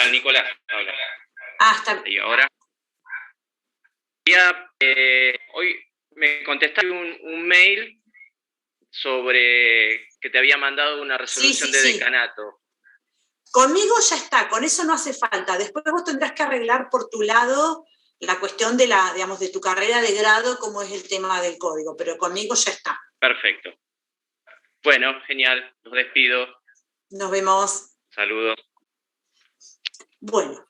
tal? Nicolás habla. Está bien. Y ahora, hoy me contestaste un mail sobre que te había mandado una resolución de decanato. Conmigo ya está, con eso no hace falta. Después vos tendrás que arreglar por tu lado la cuestión de de tu carrera de grado, como es el tema del código, pero conmigo ya está. Perfecto. Bueno, genial, los despido. Nos vemos. Saludos. Bueno,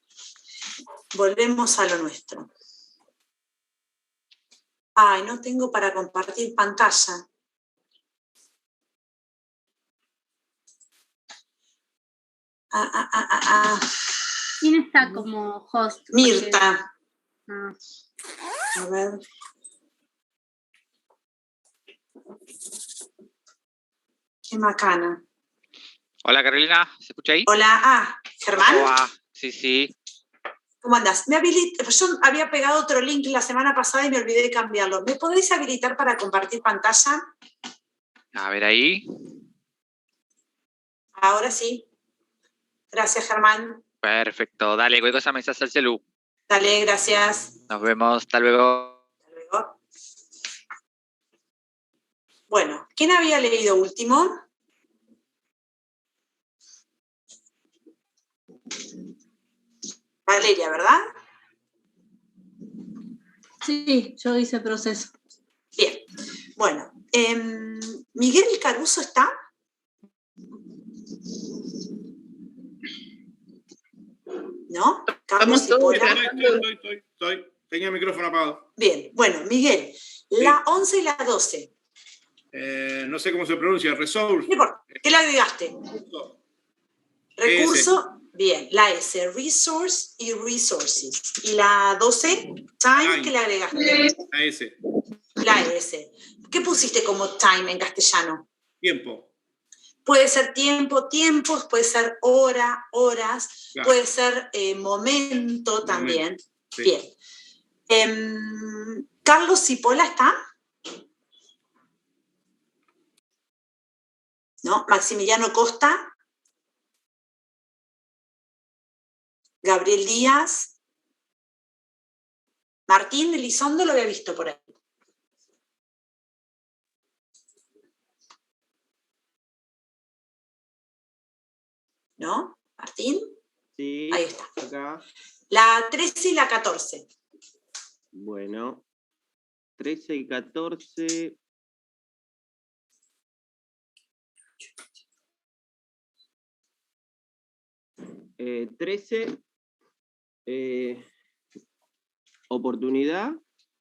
volvemos a lo nuestro. Ay, no tengo para compartir pantalla. ¿Quién está como host? Mirta. A ver. Qué macana. Hola, Carolina, ¿se escucha ahí? Hola, Germán. Hola. Sí. ¿Cómo andás? Yo había pegado otro link la semana pasada y me olvidé de cambiarlo. ¿Me podés habilitar para compartir pantalla? A ver ahí. Ahora sí. Gracias, Germán. Perfecto, dale, cualquier cosa me estás al celu. Dale, gracias. Nos vemos, hasta luego. Hasta luego. Bueno, ¿quién había leído último? Valeria, ¿verdad? Sí, yo hice proceso. Bien. Bueno, ¿Miguel Caruso está? ¿No? Carlos Cipolla. Estoy. Tenía el micrófono apagado. Bien, bueno, Miguel, la 11 y la 12. No sé cómo se pronuncia, resource. No importa, ¿qué le agregaste? Recurso, bien, la S, resource y resources. ¿Y la 12? Time, ¿qué le agregaste? La S. La S. ¿Qué pusiste como time en castellano? Tiempo. Puede ser tiempo, tiempos, puede ser hora, horas, claro. Puede ser momento también. Sí. Bien. ¿Carlos Cipolla está? ¿No? ¿Maximiliano Costa? ¿Gabriel Díaz? ¿Martín Elizondo? Lo había visto por ahí. ¿No? ¿Martín? Sí. Ahí está. Acá. La 13 y la 14. Bueno. 13 y 14. Eh, 13. Oportunidad.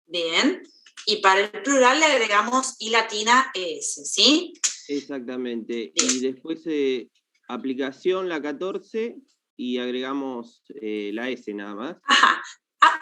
Bien. Y para el plural le agregamos I latina ES, ¿sí? Exactamente. Bien. Y después aplicación la 14 y agregamos la S nada más. Ajá.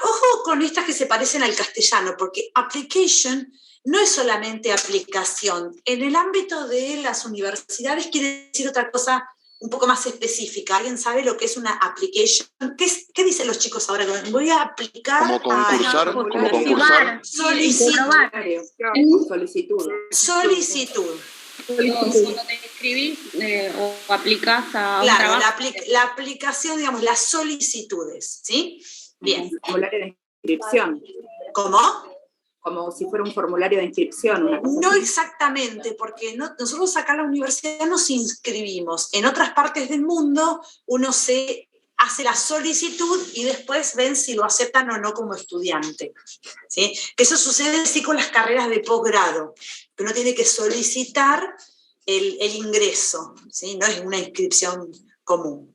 Ojo con estas que se parecen al castellano, porque application no es solamente aplicación. En el ámbito de las universidades quiere decir otra cosa un poco más específica. ¿Alguien sabe lo que es una application? ¿Qué dicen los chicos ahora? Voy a aplicar... Como concursar, como concursar. Solicitud. Solicitud. Solicitud. Cuando te inscribís o aplicás a un Claro, trabajo. la aplicación, digamos, las solicitudes, ¿sí? Bien. Un formulario de inscripción. ¿Cómo? Como si fuera un formulario de inscripción. No exactamente, porque nosotros acá en la universidad nos inscribimos. En otras partes del mundo uno se hace la solicitud y después ven si lo aceptan o no como estudiante, ¿sí? Eso sucede sí con las carreras de posgrado, que uno tiene que solicitar el ingreso, ¿sí? No es una inscripción común.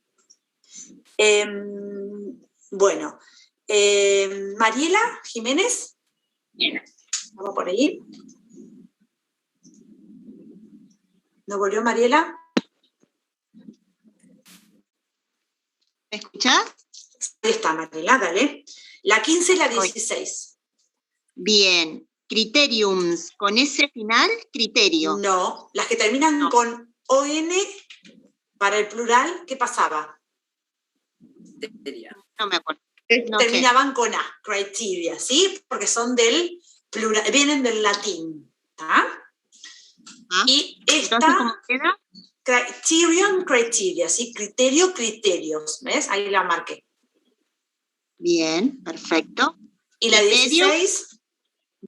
Bueno, Mariela Jiménez. Vamos por ahí. ¿No volvió Mariela? ¿Me escuchás? Ahí está, Mariela, dale. La 15 y la 16. Bien. Criteriums, ¿con ese final? Criterio. No, las que terminan con ON para el plural, ¿qué pasaba? No me acuerdo. Terminaban con A, criteria, ¿sí? Porque son del plural, vienen del latín. ¿Ah? ¿Ah? Y esta... Entonces, ¿cómo queda? Criterion, criteria, ¿sí? Criterio, criterios. ¿Ves? Ahí la marqué. Bien, perfecto. Y la Criterio. 16.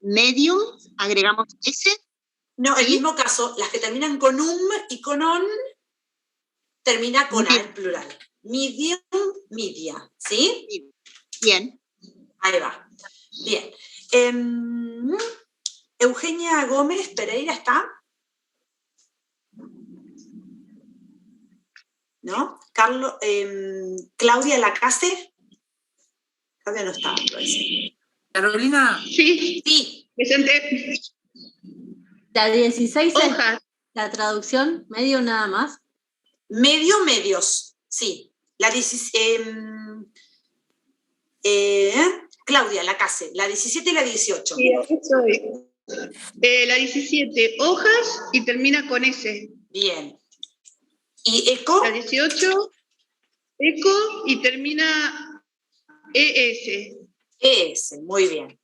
Medium, agregamos S. No, el ¿Sí? mismo caso. Las que terminan con y con on, termina con a en plural. Medium, media. ¿Sí? Bien. Ahí va. Bien. Eugenia Gómez Pereira está. ¿No? Claudia Lacase. Claudia no está. Carolina. Sí, Sí. Presente. la 16 es Hojas. la traducción, medio nada más. Medio, medios. Sí. La 16. Claudia Lacase. La 17 y la 18. Sí, aquí estoy. La 17, hojas y termina con S. Bien. ¿Y eco? La 18, eco y termina ES. ES, muy bien.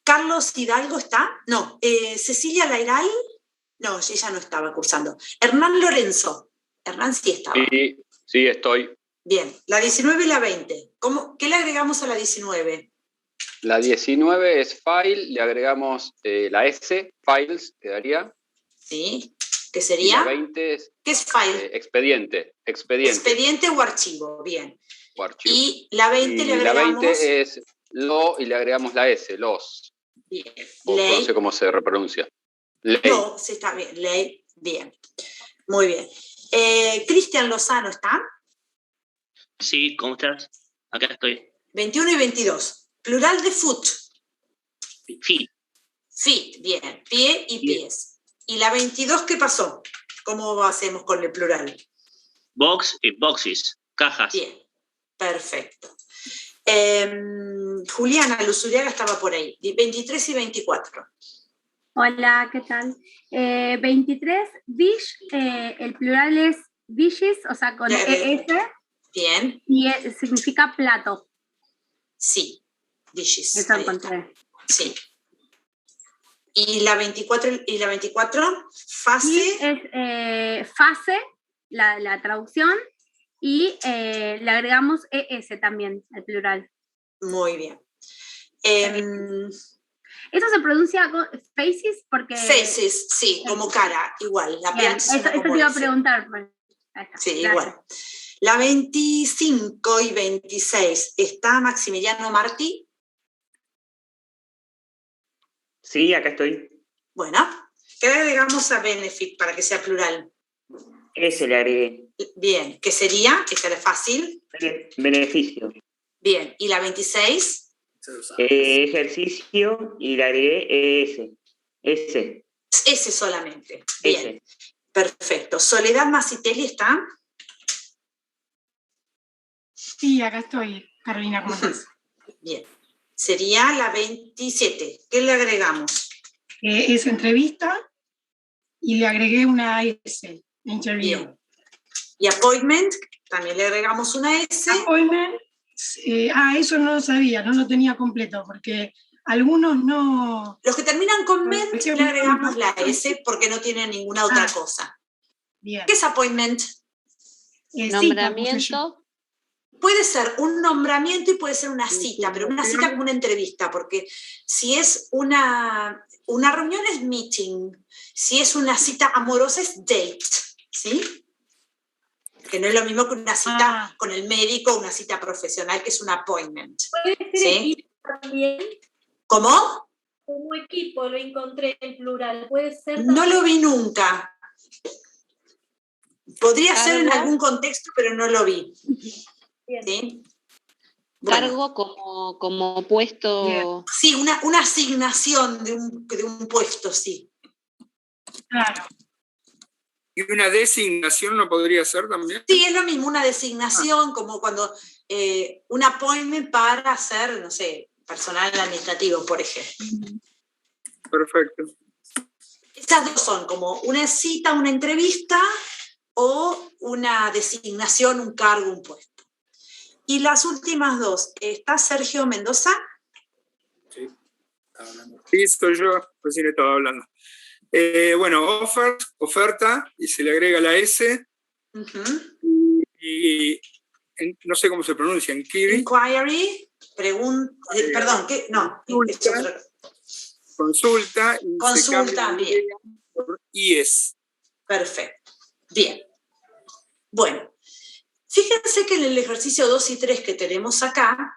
¿Carlos Hidalgo está? No. ¿Cecilia Lairal? No, ella no estaba cursando. Hernán Lorenzo. Hernán sí estaba. Sí, estoy. Bien. La 19 y la 20. ¿Qué le agregamos a la 19? La 19 es file, le agregamos la S, files, quedaría. Sí. ¿Qué Y sería? la 20 es ¿Qué es file? expediente. Expediente o archivo. Bien. O archivo. Y la 20 Y le agregamos... la 20 es lo y le agregamos la S, los. Bien. O Ley. no sé cómo se repronuncia. Ley. No, sí está bien. Ley. Bien. Muy bien. Cristian Lozano, ¿está? Sí, ¿cómo estás? Acá estoy. 21 y 22. Plural de foot. Feet. Feet, bien. Pie y Bien. pies. ¿Y la 22 qué pasó? ¿Cómo hacemos con el plural? Box y boxes. Cajas. Bien. Perfecto. Juliana Luzuriaga estaba por ahí. 23 y 24. Hola, ¿qué tal? 23, dish, el plural es dishes, o sea, con ES, Bien. y significa plato. Sí. Dishes. Eso Ahí encontré. está. Sí. ¿Y la 24? ¿Y la 24? Fase. Y es fase, la traducción, y le agregamos ES también, al plural. Muy bien. Eso se pronuncia faces porque... Faces, sí, como cara, igual. La Bien, PH suena eso como te iba a F. preguntar. Pues. Ahí está, Sí, gracias. igual. La 25 y 26, ¿está Maximiliano Martí? Sí, acá estoy. Bueno, ¿qué le agregamos a benefit para que sea plural? Ese le agregué. Bien, ¿qué sería? Esta era fácil. Beneficio. Bien, ¿y la 26? Ejercicio y le agregué ese. Ese. Ese solamente. Bien, Ese. perfecto. ¿Soledad Macitelli está? Sí, acá estoy, Carolina, ¿cómo estás? Bien. Sería la 27. ¿Qué le agregamos? Es entrevista y le agregué una S, interview. Bien. ¿Y appointment? También le agregamos una S. Appointment, eso no lo sabía, no lo tenía completo, porque algunos no... Los que terminan con ment le agregamos la S porque no tienen ninguna otra cosa. Bien. ¿Qué es appointment? Nombramiento. Puede ser un nombramiento y puede ser una cita, pero una cita como una entrevista, porque si es una reunión es meeting, si es una cita amorosa es date, ¿sí? Que no es lo mismo que una cita con el médico, una cita profesional, que es un appointment. ¿Puede ser ¿sí? equipo también? ¿Cómo? Como equipo lo encontré en plural. ¿Puede ser No también? lo vi nunca. Podría ser en ¿Cargo? algún contexto, pero no lo vi. Bien. ¿Sí? Bueno. Cargo como puesto... Bien. Sí, una asignación de un puesto, sí. Claro. ¿Y una designación no podría ser también? Sí, es lo mismo, una designación, como cuando un appointment para hacer, no sé, personal administrativo, por ejemplo. Perfecto. Estas dos son como una cita, una entrevista o una designación, un cargo, un puesto. Y las últimas dos, ¿está Sergio Mendoza? Sí, estoy yo, recién estaba hablando. Bueno, offer, oferta, y se le agrega la S. Y no sé cómo se pronuncia, Inquiry, perdón, ¿qué? No, consulta. Consulta, bien. Por IES. Perfecto. Bien. Bueno, fíjense que en el ejercicio 2 y 3 que tenemos acá,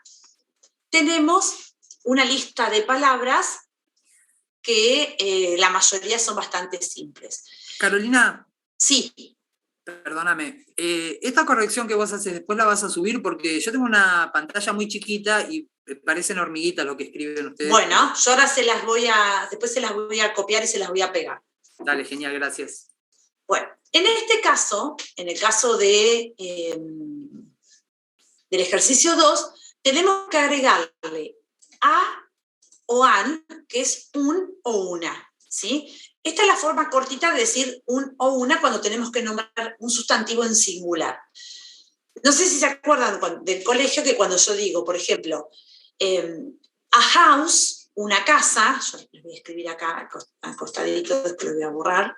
tenemos una lista de palabras que la mayoría son bastante simples. Carolina. Sí. Perdóname. Esta corrección que vos haces, después la vas a subir porque yo tengo una pantalla muy chiquita y parecen hormiguitas lo que escriben ustedes. Bueno, yo ahora después se las voy a copiar y se las voy a pegar. Dale, genial, gracias. Bueno, en este caso, en el caso del ejercicio 2, tenemos que agregarle a o an, que es un o una, ¿sí? Esta es la forma cortita de decir un o una cuando tenemos que nombrar un sustantivo en singular. No sé si se acuerdan del colegio que cuando yo digo, por ejemplo, a house, una casa, yo les voy a escribir acá al costadito, después lo voy a borrar.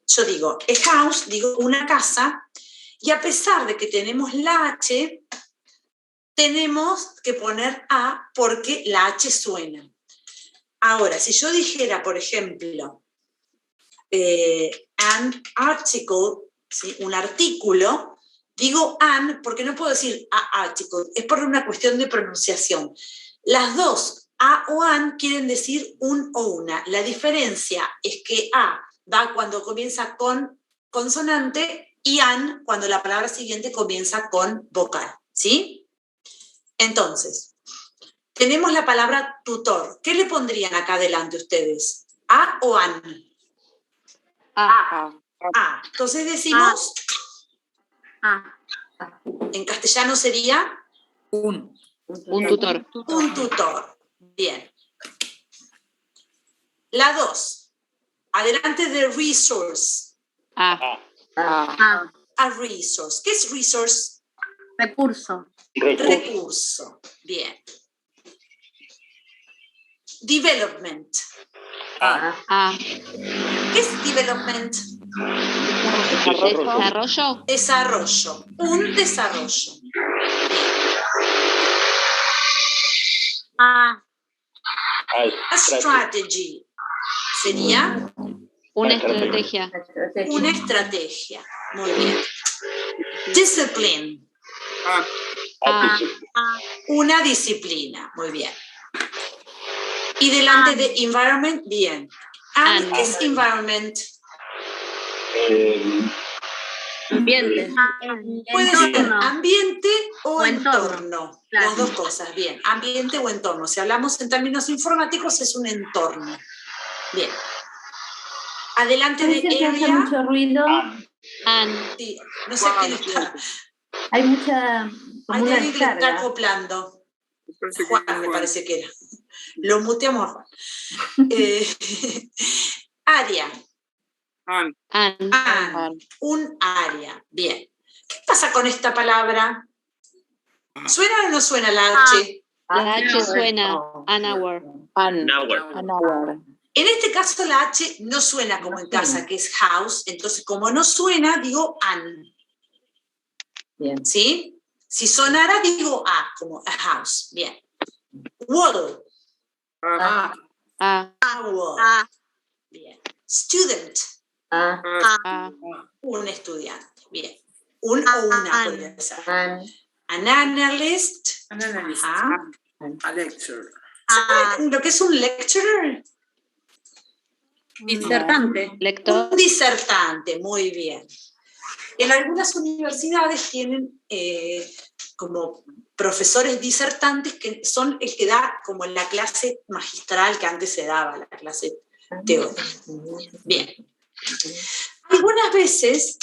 Yo digo, a house, digo una casa, y a pesar de que tenemos la H, tenemos que poner A porque la H suena. Ahora, si yo dijera, por ejemplo, an article, ¿sí? Un artículo, digo an porque no puedo decir a article, es por una cuestión de pronunciación. Las dos, a o an, quieren decir un o una. La diferencia es que a va cuando comienza con consonante y an cuando la palabra siguiente comienza con vocal, ¿sí? Entonces, tenemos la palabra tutor. ¿Qué le pondrían acá adelante ustedes? ¿A o an? A. Entonces decimos en castellano sería un tutor. Un tutor. Bien. La 2. Adelante de resource. A resource. ¿Qué es resource? Recurso. Recurso. Bien. Development. ¿Qué es development? Desarrollo. Desarrollo. Un desarrollo. A strategy. Sería una estrategia. Una estrategia. Muy bien. Discipline. Una disciplina. Muy bien. Y delante de environment, bien. ¿Qué es environment? Ambiente. Puede ser ambiente o entorno. Claro. Las dos cosas, bien. Ambiente o entorno. Si hablamos en términos informáticos, es un entorno. Bien. Adelante de area. Hace mucho ruido. Sí, no sé quién está. Hay mucha. Hay alguien que le está acoplando. Juan, me parece que era. Lo muteamos a Juan. Área. Un área. Bien. ¿Qué pasa con esta palabra? ¿Suena o no suena la H? La H suena. An-hour. En este caso la H no suena como en casa, que es house. Entonces, como no suena, digo an. Bien. ¿Sí? Si sonara, digo a, como a house. Bien. Wall. Wall. Bien. Student. Un estudiante. Bien. Un o una podría ser. An analyst. A lecturer. ¿Saben lo que es un lecturer? Disertante. Lector. Un disertante, muy bien. En algunas universidades tienen como profesores disertantes que son el que da como la clase magistral que antes se daba, la clase teórica. Bien. Algunas veces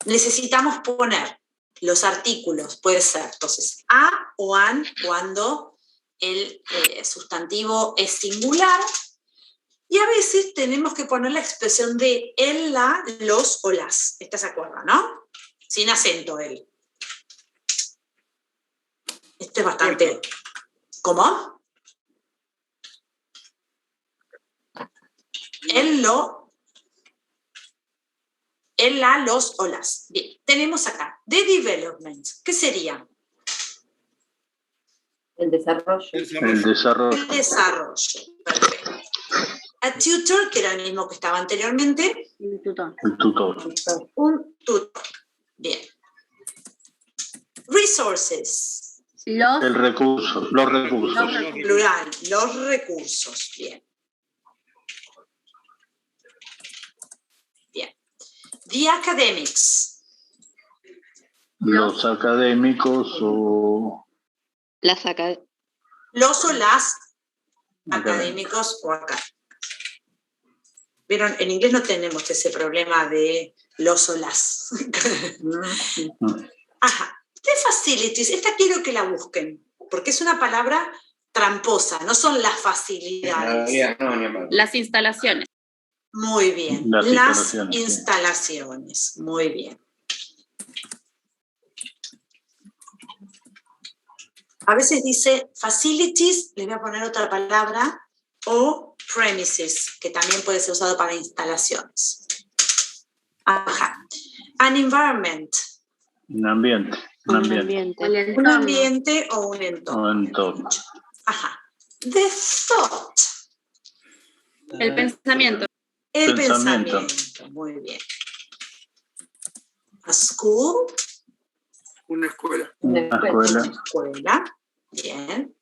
necesitamos poner los artículos, puede ser entonces a o an cuando el sustantivo es singular, y a veces tenemos que poner la expresión de el, la, los o las. ¿Estás de acuerdo, no? Sin acento el. Esto es bastante... ¿Cómo? El, lo, El, la, los o las. Bien, tenemos acá, the development. ¿Qué sería? El desarrollo. El desarrollo. El desarrollo. Perfecto. A tutor, que era el mismo que estaba anteriormente. Un tutor. El tutor. Un tutor. Bien. Resources. El recurso. Los recursos. Plural. Los recursos. Bien. Bien. The academics. Los académicos o Las acá. Los o las académicos o acá. Vieron, en inglés no tenemos ese problema de los o las. Ajá. The facilities, esta quiero que la busquen, porque es una palabra tramposa, no son las facilidades. Las instalaciones. Muy bien. Las Las instalaciones, sí. instalaciones. Muy bien. A veces dice facilities, les voy a poner otra palabra, o premises, que también puede ser usado para instalaciones. Ajá. An environment. un ambiente. Un ambiente. Un ambiente o un entorno. O entorno. Ajá. The thought. El pensamiento. El Pensamiento. pensamiento. Muy bien. A school. Una escuela. Una escuela. escuela. Bien.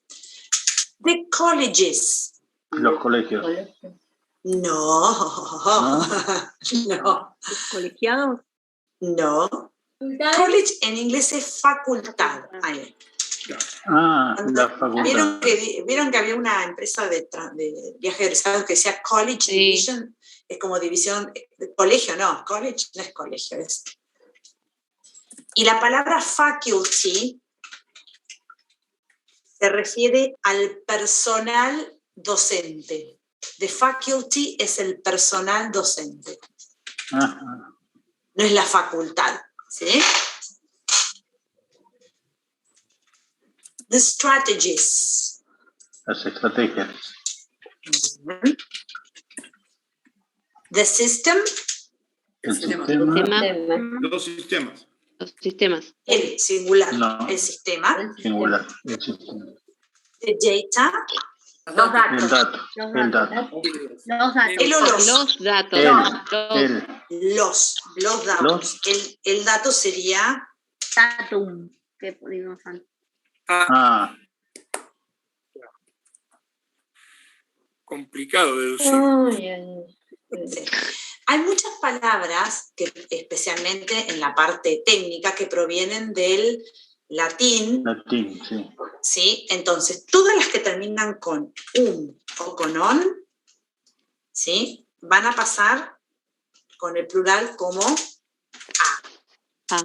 The colleges. Los colegios. No. No. ¿Colegiados? No. College en inglés es facultad. Ahí. La facultad. ¿Vieron que había una empresa de viajes de egresados que decía College Division? Es como división, colegio, no, college no es colegio. Y la palabra faculty se refiere al personal docente. The faculty es el personal docente. Ajá. No es la facultad, ¿sí? The strategies. Las estrategias. The system. El sistema. Los sistemas. Los sistemas. El singular. No. El sistema. Singular. El sistema. The data. Los datos. El dato. El dato. Los datos. El o los. Los datos. Los datos. El dato sería Datum, que dimos antes. Ah. Complicado de decir. Sí. Hay muchas palabras, que, especialmente en la parte técnica, que provienen del latín. Latín, sí. ¿Sí? Entonces, todas las que terminan con o con on, ¿sí? Van a pasar con el plural como a.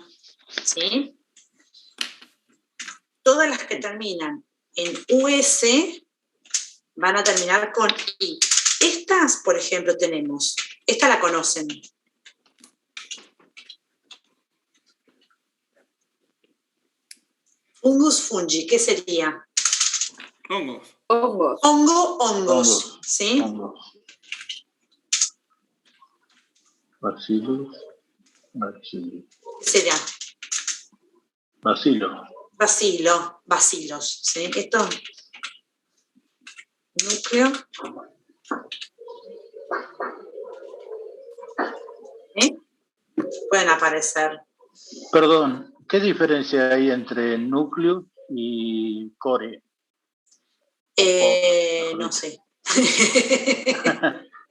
¿Sí? Todas las que terminan en us van a terminar con i. Estas, por ejemplo, tenemos, esta la conocen. Fungus, fungi, ¿qué sería? Hongos. Hongos. Hongos, ¿sí? Hongos. Bacillus. ¿Qué sería? Bacilos, ¿sí? Esto, núcleo. ¿Sí? Pueden aparecer. Perdón, ¿qué diferencia hay entre núcleo y core? No sé.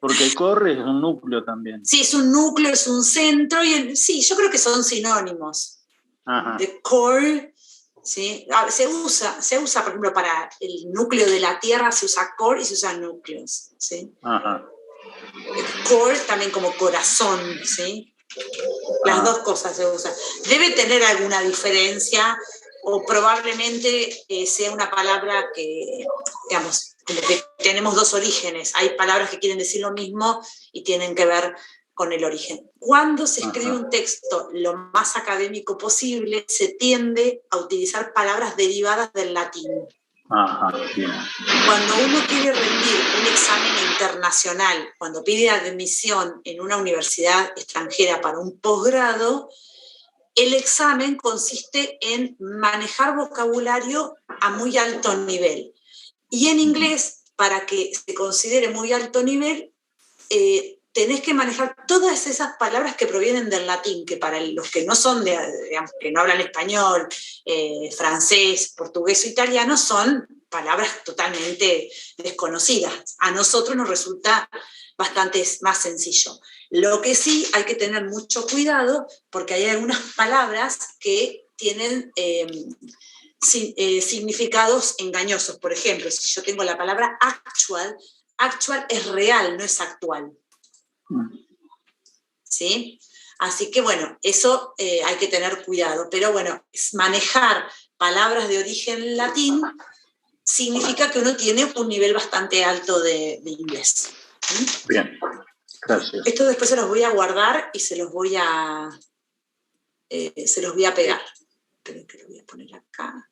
Porque el core es un núcleo también. Sí, es un núcleo, es un centro, y sí, yo creo que son sinónimos. Ajá. The core, ¿sí? Se usa, por ejemplo, para el núcleo de la Tierra se usa core y se usa núcleos, ¿sí? Ajá. Core también como corazón, ¿sí? Las dos cosas se usan. Debe tener alguna diferencia o probablemente sea una palabra que, digamos, como que tenemos dos orígenes. Hay palabras que quieren decir lo mismo y tienen que ver con el origen. Cuando se escribe un texto lo más académico posible, se tiende a utilizar palabras derivadas del latín. Ajá, bien. Cuando uno quiere rendir un examen internacional, cuando pide admisión en una universidad extranjera para un posgrado, el examen consiste en manejar vocabulario a muy alto nivel. Y en inglés, para que se considere muy alto nivel, tenés que manejar todas esas palabras que provienen del latín, que para los que no son, digamos, que no hablan español, francés, portugués o italiano, son palabras totalmente desconocidas. A nosotros nos resulta bastante más sencillo. Lo que sí hay que tener mucho cuidado, porque hay algunas palabras que tienen significados engañosos. Por ejemplo, si yo tengo la palabra actual, actual es real, no es actual. ¿Sí? Así que bueno, eso hay que tener cuidado. Pero bueno, manejar palabras de origen latín significa que uno tiene un nivel bastante alto de inglés. Bien, gracias. Esto después se los voy a guardar y se los voy a pegar. Esperen que lo voy a poner acá.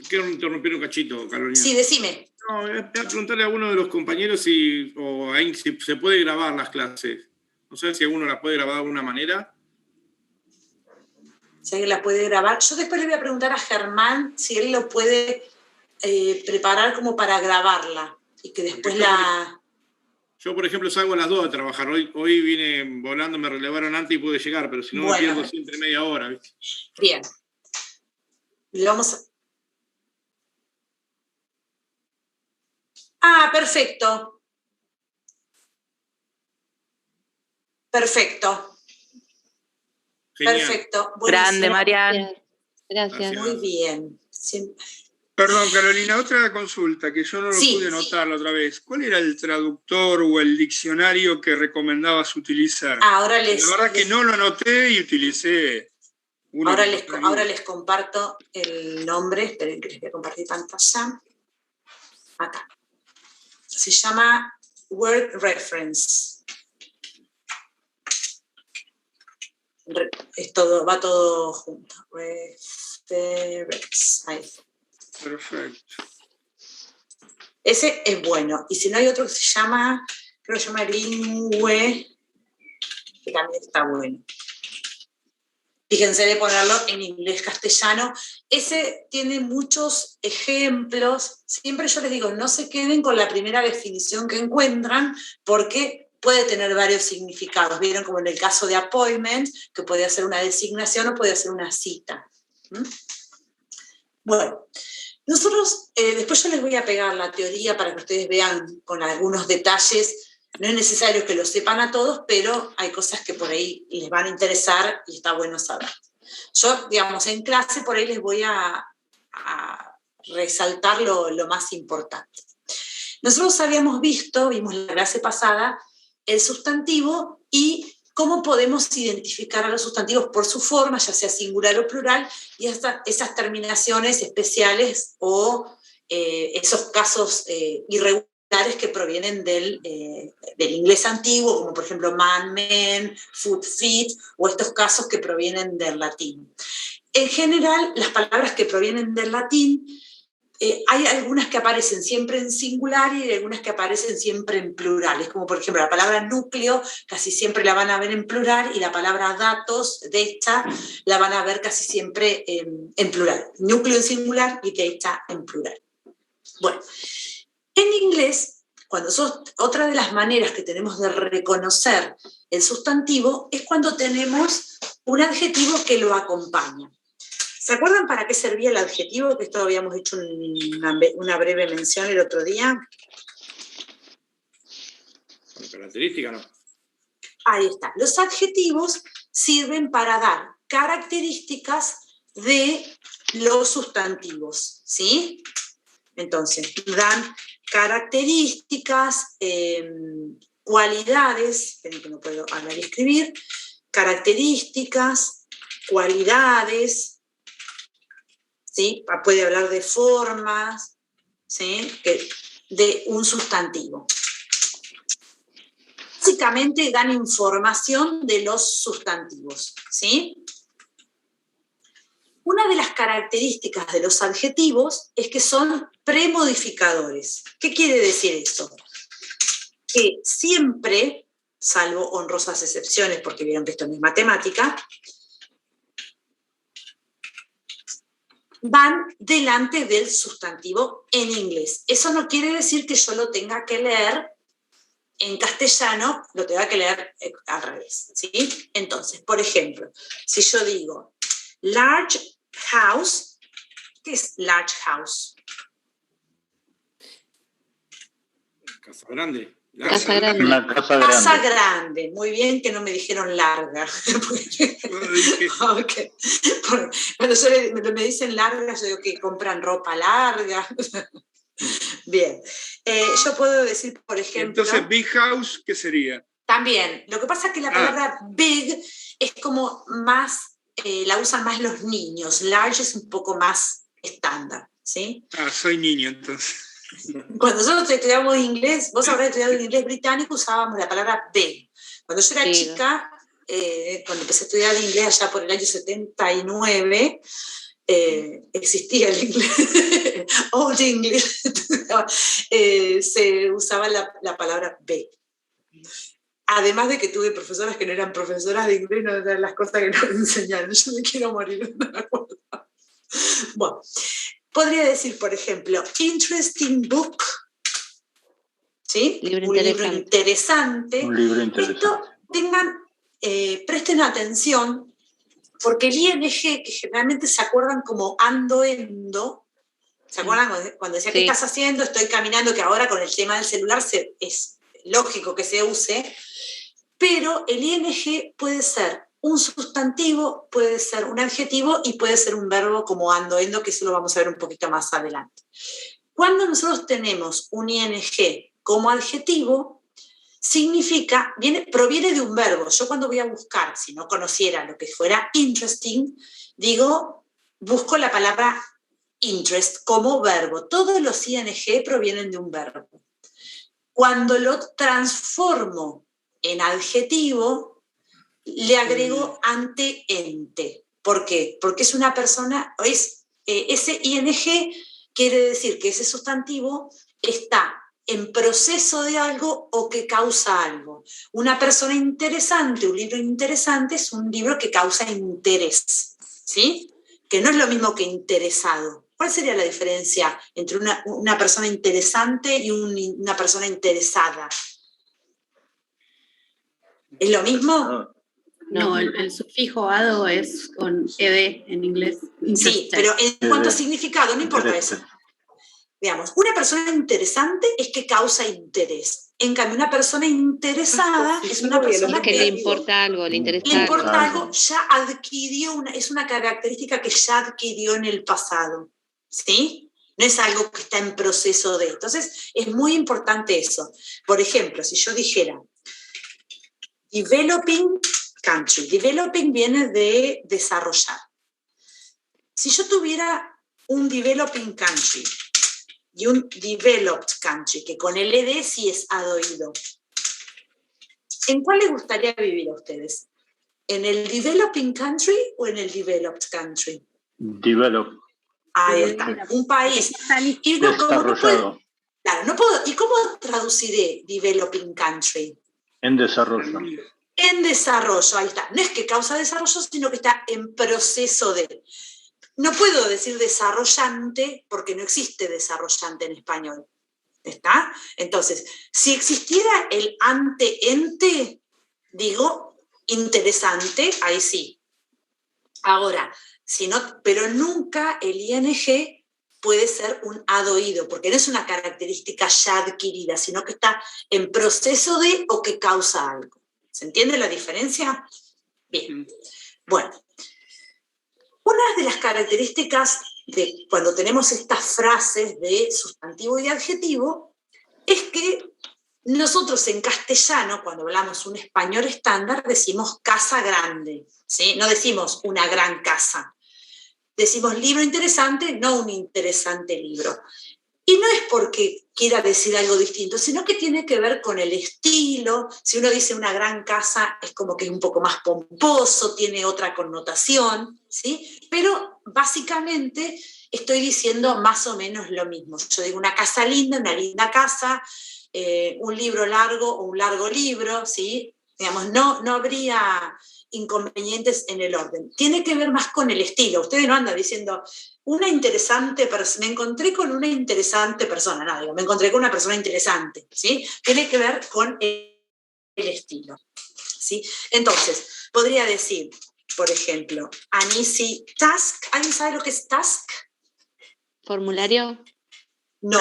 Quiero interrumpir un cachito, Carolina. Sí, decime. No, voy a preguntarle a uno de los compañeros si se puede grabar las clases. No sé si alguno las puede grabar de alguna manera. Si alguien la puede grabar. Yo después le voy a preguntar a Germán si él lo puede preparar como para grabarla y que después la... Yo, por ejemplo, salgo a las 2 a trabajar. Hoy vine volando, me relevaron antes y pude llegar, pero si no me pierdo siempre media hora, ¿viste? Bien. Le vamos a... Ah, perfecto. Perfecto. Genial. Perfecto. Grande, Marian. Gracias. Muy bien. Perdón, Carolina, otra consulta que yo no lo pude notar la otra vez. ¿Cuál era el traductor o el diccionario que recomendabas utilizar? La verdad que no lo anoté y utilicé uno. Ahora les comparto el nombre. Esperen que les voy a compartir pantalla. Acá. Se llama Word Reference. Va todo junto. Reference. Ahí. Perfecto. Ese es bueno. Y si no hay otro que se llama, creo que se llama Lingüe, que también está bueno. Fíjense de ponerlo en inglés castellano. Ese tiene muchos ejemplos. Siempre yo les digo, no se queden con la primera definición que encuentran, porque puede tener varios significados. Vieron como en el caso de appointment, que puede ser una designación o puede ser una cita. Bueno, nosotros, después yo les voy a pegar la teoría para que ustedes vean con algunos detalles. No es necesario que lo sepan a todos, pero hay cosas que por ahí les van a interesar y está bueno saber. Yo, digamos, en clase por ahí les voy a resaltar lo más importante. Nosotros vimos la clase pasada, el sustantivo y cómo podemos identificar a los sustantivos por su forma, ya sea singular o plural, y hasta esas terminaciones especiales o esos casos irregulares que provienen del inglés antiguo, como por ejemplo man, man, foot, feet, o estos casos que provienen del latín. En general, las palabras que provienen del latín, hay algunas que aparecen siempre en singular y hay algunas que aparecen siempre en plural. Es como por ejemplo la palabra núcleo, casi siempre la van a ver en plural, y la palabra datos, data, la van a ver casi siempre en plural. Núcleo en singular y data en plural. Bueno, en inglés, otra de las maneras que tenemos de reconocer el sustantivo es cuando tenemos un adjetivo que lo acompaña. ¿Se acuerdan para qué servía el adjetivo? Que esto habíamos hecho una breve mención el otro día. Característica, ¿no? Ahí está. Los adjetivos sirven para dar características de los sustantivos, ¿sí? Entonces, dan características, cualidades, esperen que no puedo hablar y escribir, características, cualidades, ¿sí? Puede hablar de formas, ¿sí? De un sustantivo. Básicamente dan información de los sustantivos, ¿sí? Una de las características de los adjetivos es que son premodificadores. ¿Qué quiere decir eso? Que siempre, salvo honrosas excepciones, porque vieron que esto no es matemática, van delante del sustantivo en inglés. Eso no quiere decir que yo lo tenga que leer en castellano, lo tenga que leer al revés, ¿sí? Entonces, por ejemplo, si yo digo large house, ¿qué es large house? Casa grande. Casa grande. Una casa grande. Casa grande. Muy bien que no me dijeron larga. Okay. Cuando me dicen larga, yo digo que compran ropa larga. Bien. Yo puedo decir, por ejemplo... Entonces, big house, ¿qué sería? También. Lo que pasa es que la palabra big es como más, la usan más los niños. Large es un poco más estándar, ¿sí? Soy niño, entonces. Cuando nosotros estudiamos inglés, vos habrás estudiado en inglés británico, usábamos la palabra big. Cuando yo era chica, cuando empecé a estudiar inglés allá por el año 79, existía el inglés, Old English, se usaba la palabra big. Además de que tuve profesoras que no eran profesoras de inglés, no eran las cosas que nos enseñaron. Yo me quiero morir, no me acuerdo. Bueno. Podría decir, por ejemplo, interesting book, ¿sí? Un libro interesante. Un libro interesante. Esto presten atención, porque el ING, que generalmente se acuerdan como ando, endo, ¿se acuerdan cuando decía qué estás haciendo? Estoy caminando, que ahora con el tema del celular es lógico que se use, pero el ING puede ser un sustantivo, puede ser un adjetivo y puede ser un verbo como ando, endo, que eso lo vamos a ver un poquito más adelante. Cuando nosotros tenemos un ING como adjetivo, proviene de un verbo. Yo cuando voy a buscar, si no conociera lo que fuera interesting, busco la palabra interest como verbo. Todos los ING provienen de un verbo. Cuando lo transformo en adjetivo, le agrego ante ente. ¿Por qué? Porque es una persona, ese ING quiere decir que ese sustantivo está en proceso de algo o que causa algo. Una persona interesante, un libro interesante es un libro que causa interés, ¿sí? Que no es lo mismo que interesado. ¿Cuál sería la diferencia entre una persona interesante y una persona interesada? ¿Es lo mismo? No, el sufijo ado es con ed en inglés. Sí, pero en cuanto a significado, no importa eso. Veamos, una persona interesante es que causa interés. En cambio, una persona interesada es una persona que le importa algo, le interesa algo. Le importa algo, ya adquirió, es una característica que ya adquirió en el pasado. ¿Sí? No es algo que está en proceso de. Entonces, es muy importante eso. Por ejemplo, si yo dijera developing country. Developing viene de desarrollar. Si yo tuviera un developing country y un developed country, que con el ed sí es adoído, ¿en cuál les gustaría vivir a ustedes? ¿En el developing country o en el developed country? Developed. Ahí está, un país. Desarrollado. No puedo. ¿Y cómo traduciré developing country? En desarrollo. En desarrollo, ahí está. No es que causa desarrollo, sino que está en proceso de. No puedo decir desarrollante porque no existe desarrollante en español. ¿Está? Entonces, si existiera el ante-ente, digo interesante, ahí sí. Ahora, si no, pero nunca el ING puede ser un adoído, porque no es una característica ya adquirida, sino que está en proceso de o que causa algo. ¿Se entiende la diferencia? Bien. Bueno, una de las características de cuando tenemos estas frases de sustantivo y adjetivo es que nosotros en castellano, cuando hablamos un español estándar, decimos casa grande, ¿sí? No decimos una gran casa. Decimos libro interesante, no un interesante libro. Y no es porque quiera decir algo distinto, sino que tiene que ver con el estilo. Si uno dice una gran casa, es como que es un poco más pomposo, tiene otra connotación, ¿sí? Pero básicamente estoy diciendo más o menos lo mismo. Yo digo una casa linda, una linda casa, un libro largo o un largo libro, ¿sí? Digamos, no habría inconvenientes en el orden. Tiene que ver más con el estilo. Ustedes no andan diciendo, me encontré con una interesante persona, no, digo, me encontré con una persona interesante, ¿sí? Tiene que ver con el estilo, ¿sí? Entonces, podría decir, por ejemplo, an easy task. ¿Alguien sabe lo que es task? ¿Formulario? No,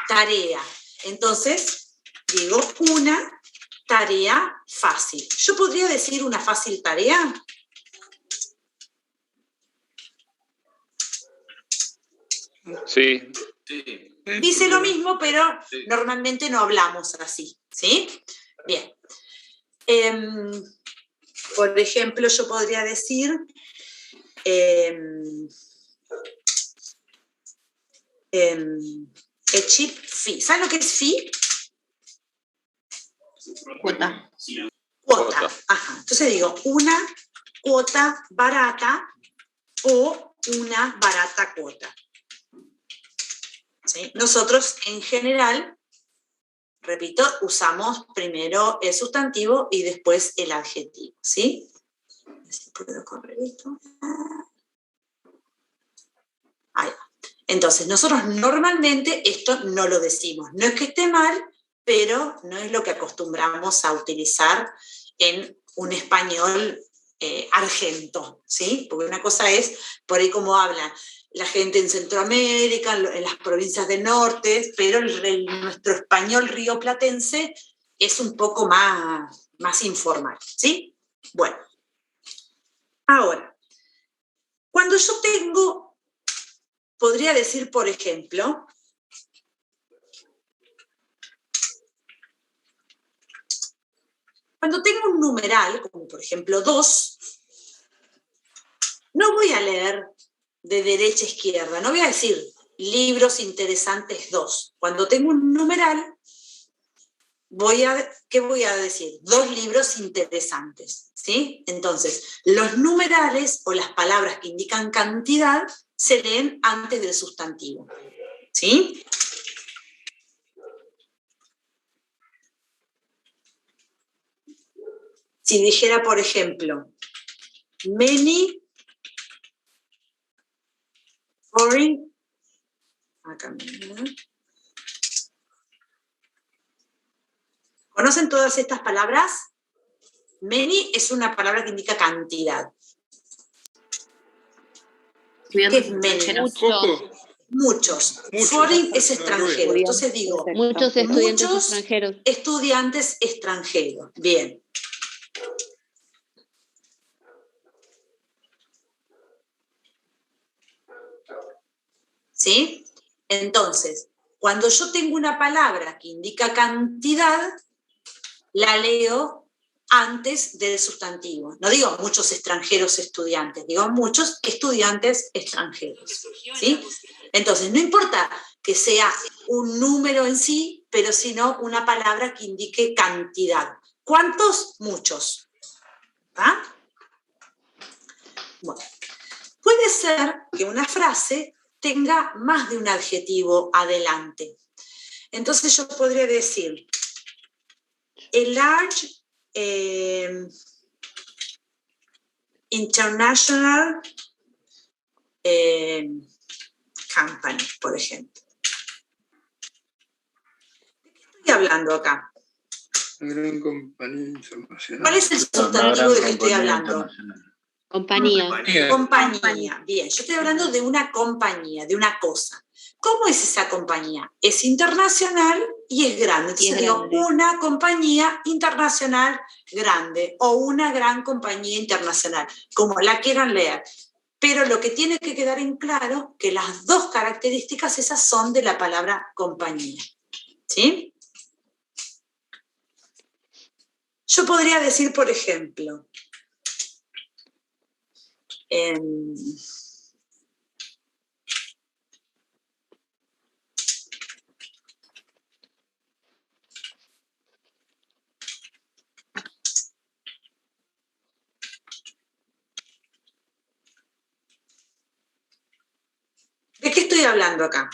tarea. Entonces, digo una tarea fácil. ¿Yo podría decir una fácil tarea? Sí. Dice lo mismo, pero normalmente no hablamos así, ¿sí? Bien. Por ejemplo, yo podría decir a cheap fee. ¿Saben lo que es fee? Cuota. Cuota. Ajá. Entonces digo, una cuota barata o una barata cuota. ¿Sí? Nosotros, en general, repito, usamos primero el sustantivo y después el adjetivo, ¿sí? A ver si puedo correr esto. Ahí va. Entonces, nosotros normalmente esto no lo decimos. No es que esté mal, pero no es lo que acostumbramos a utilizar en un español argento, ¿sí? Porque una cosa es, por ahí como habla la gente en Centroamérica, en las provincias del norte, pero nuestro español rioplatense es un poco más informal, ¿sí? Bueno, ahora, cuando yo tengo, podría decir, por ejemplo, cuando tengo un numeral, como por ejemplo 2, no voy a leer de derecha a izquierda, no voy a decir libros interesantes 2. Cuando tengo un numeral, ¿qué voy a decir? 2 libros interesantes, ¿sí? Entonces, los numerales o las palabras que indican cantidad se leen antes del sustantivo, ¿sí? Si dijera, por ejemplo, many foreign, ¿conocen todas estas palabras? Many es una palabra que indica cantidad. ¿Qué es many? Muchos. Foreign es extranjero. Entonces digo, muchos estudiantes extranjeros. Bien. ¿Sí? Entonces, cuando yo tengo una palabra que indica cantidad, la leo antes del sustantivo. No digo muchos extranjeros estudiantes, digo muchos estudiantes extranjeros, ¿sí? Entonces, no importa que sea un número en sí, pero sino una palabra que indique cantidad. ¿Cuántos? Muchos. ¿Ah? Bueno, puede ser que una frase tenga más de un adjetivo adelante. Entonces yo podría decir, a large international company, por ejemplo. ¿De qué estoy hablando acá? Una gran compañía internacional. ¿Cuál es el sustantivo de que estoy hablando? Compañía. Compañía. Bien, yo estoy hablando de una compañía, de una cosa. ¿Cómo es esa compañía? Es internacional y es grande. Entonces digo, una compañía internacional grande o una gran compañía internacional, como la quieran leer. Pero lo que tiene que quedar en claro que las dos características esas son de la palabra compañía. ¿Sí? Yo podría decir, por ejemplo, hablando acá?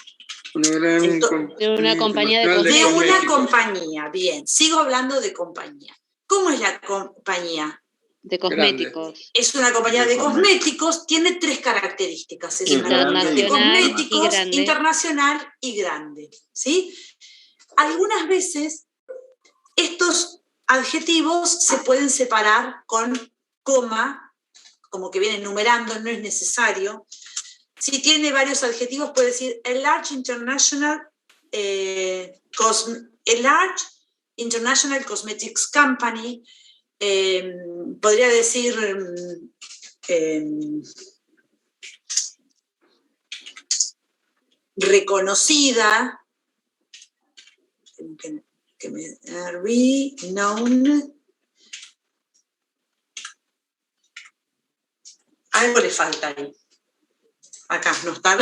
De una compañía de De una cosméticos. compañía, bien. Sigo hablando de compañía. ¿Cómo es la compañía? De cosméticos. Es una compañía de cosméticos, tiene 3 características. Es una compañía de Internacional y cosméticos, grande. internacional y grande. ¿Sí? Algunas veces estos adjetivos se pueden separar con coma, como que vienen numerando, no es necesario. Si tiene varios adjetivos, puede decir a large international cosmetics company. Podría decir reconocida, renowned. Algo le falta ahí. Acá no está.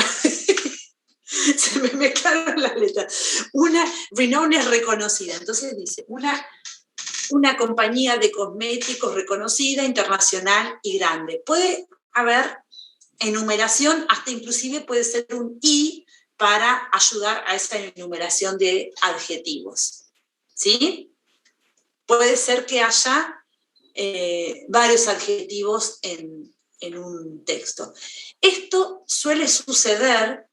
Se me mezclaron las letras. Una renowned es reconocida. Entonces dice, una compañía de cosméticos reconocida, internacional y grande. Puede haber enumeración, hasta inclusive puede ser un I para ayudar a esa enumeración de adjetivos. ¿Sí? Puede ser que haya varios adjetivos en un texto. Esto suele suceder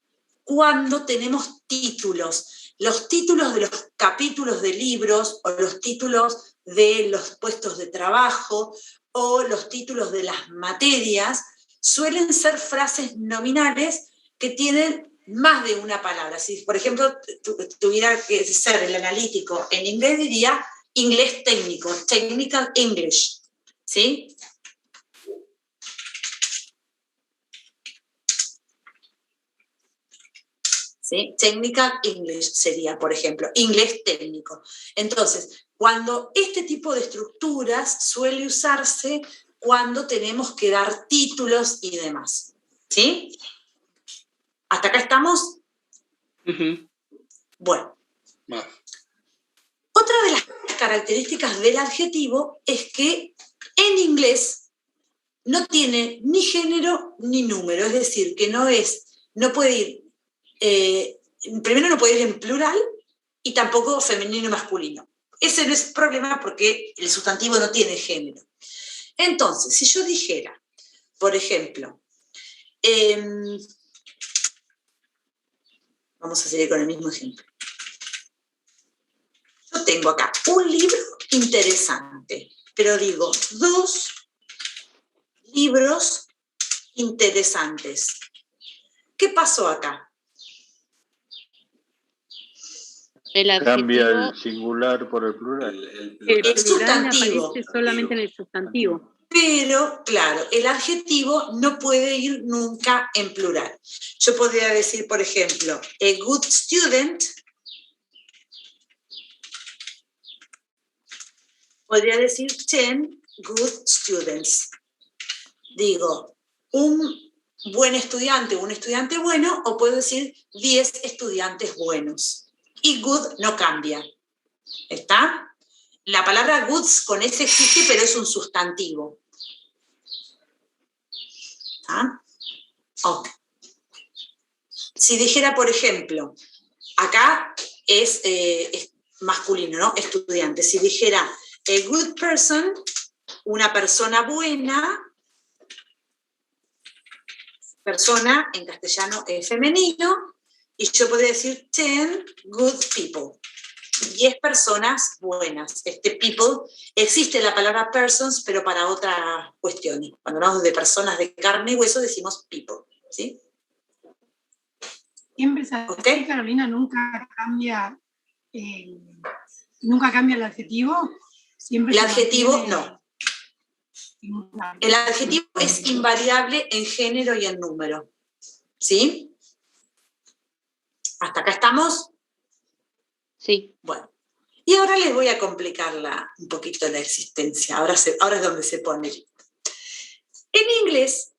cuando tenemos títulos. Los títulos de los capítulos de libros o los títulos de los puestos de trabajo o los títulos de las materias suelen ser frases nominales que tienen más de una palabra. Si, por ejemplo, tuviera que ser el analítico en inglés, diría inglés técnico, technical English. ¿Sí? ¿Sí? Technical English sería, por ejemplo, inglés técnico. Entonces, cuando este tipo de estructuras suele usarse cuando tenemos que dar títulos y demás. ¿Sí? ¿Hasta acá estamos? Bueno. Otra de las características del adjetivo es que en inglés no tiene ni género ni número, es decir, que no puede ir, primero no puede ir en plural y tampoco femenino y masculino. Ese no es problema porque el sustantivo no tiene género. Entonces, si yo dijera, por ejemplo, vamos a seguir con el mismo ejemplo. Yo tengo acá un libro interesante, pero digo 2 libros interesantes. ¿Qué pasó acá? Cambia el singular por el plural. El Es plural sustantivo. aparece solamente en el sustantivo. Pero, claro, el adjetivo no puede ir nunca en plural. Yo podría decir, por ejemplo, a good student. Podría decir 10 good students. Digo, un buen estudiante, un estudiante bueno, o puedo decir 10 estudiantes buenos. Y good no cambia. ¿Está? La palabra goods con S existe, pero es un sustantivo. ¿Ah? Oh. Si dijera, por ejemplo, acá es masculino, ¿no? Estudiante. Si dijera a good person, una persona buena, persona en castellano es femenino, y yo podría decir 10 good people. 10 personas buenas. People, existe la palabra persons, pero para otras cuestiones. Cuando hablamos de personas de carne y hueso, decimos people. ¿Sí? Siempre se ¿Okay? Carolina, nunca cambia el adjetivo. Siempre el adjetivo no. El adjetivo es invariable en género y en número. ¿Sí? ¿Hasta acá estamos? Sí. Bueno, y ahora les voy a complicar un poquito la existencia. Ahora es donde se pone. En inglés,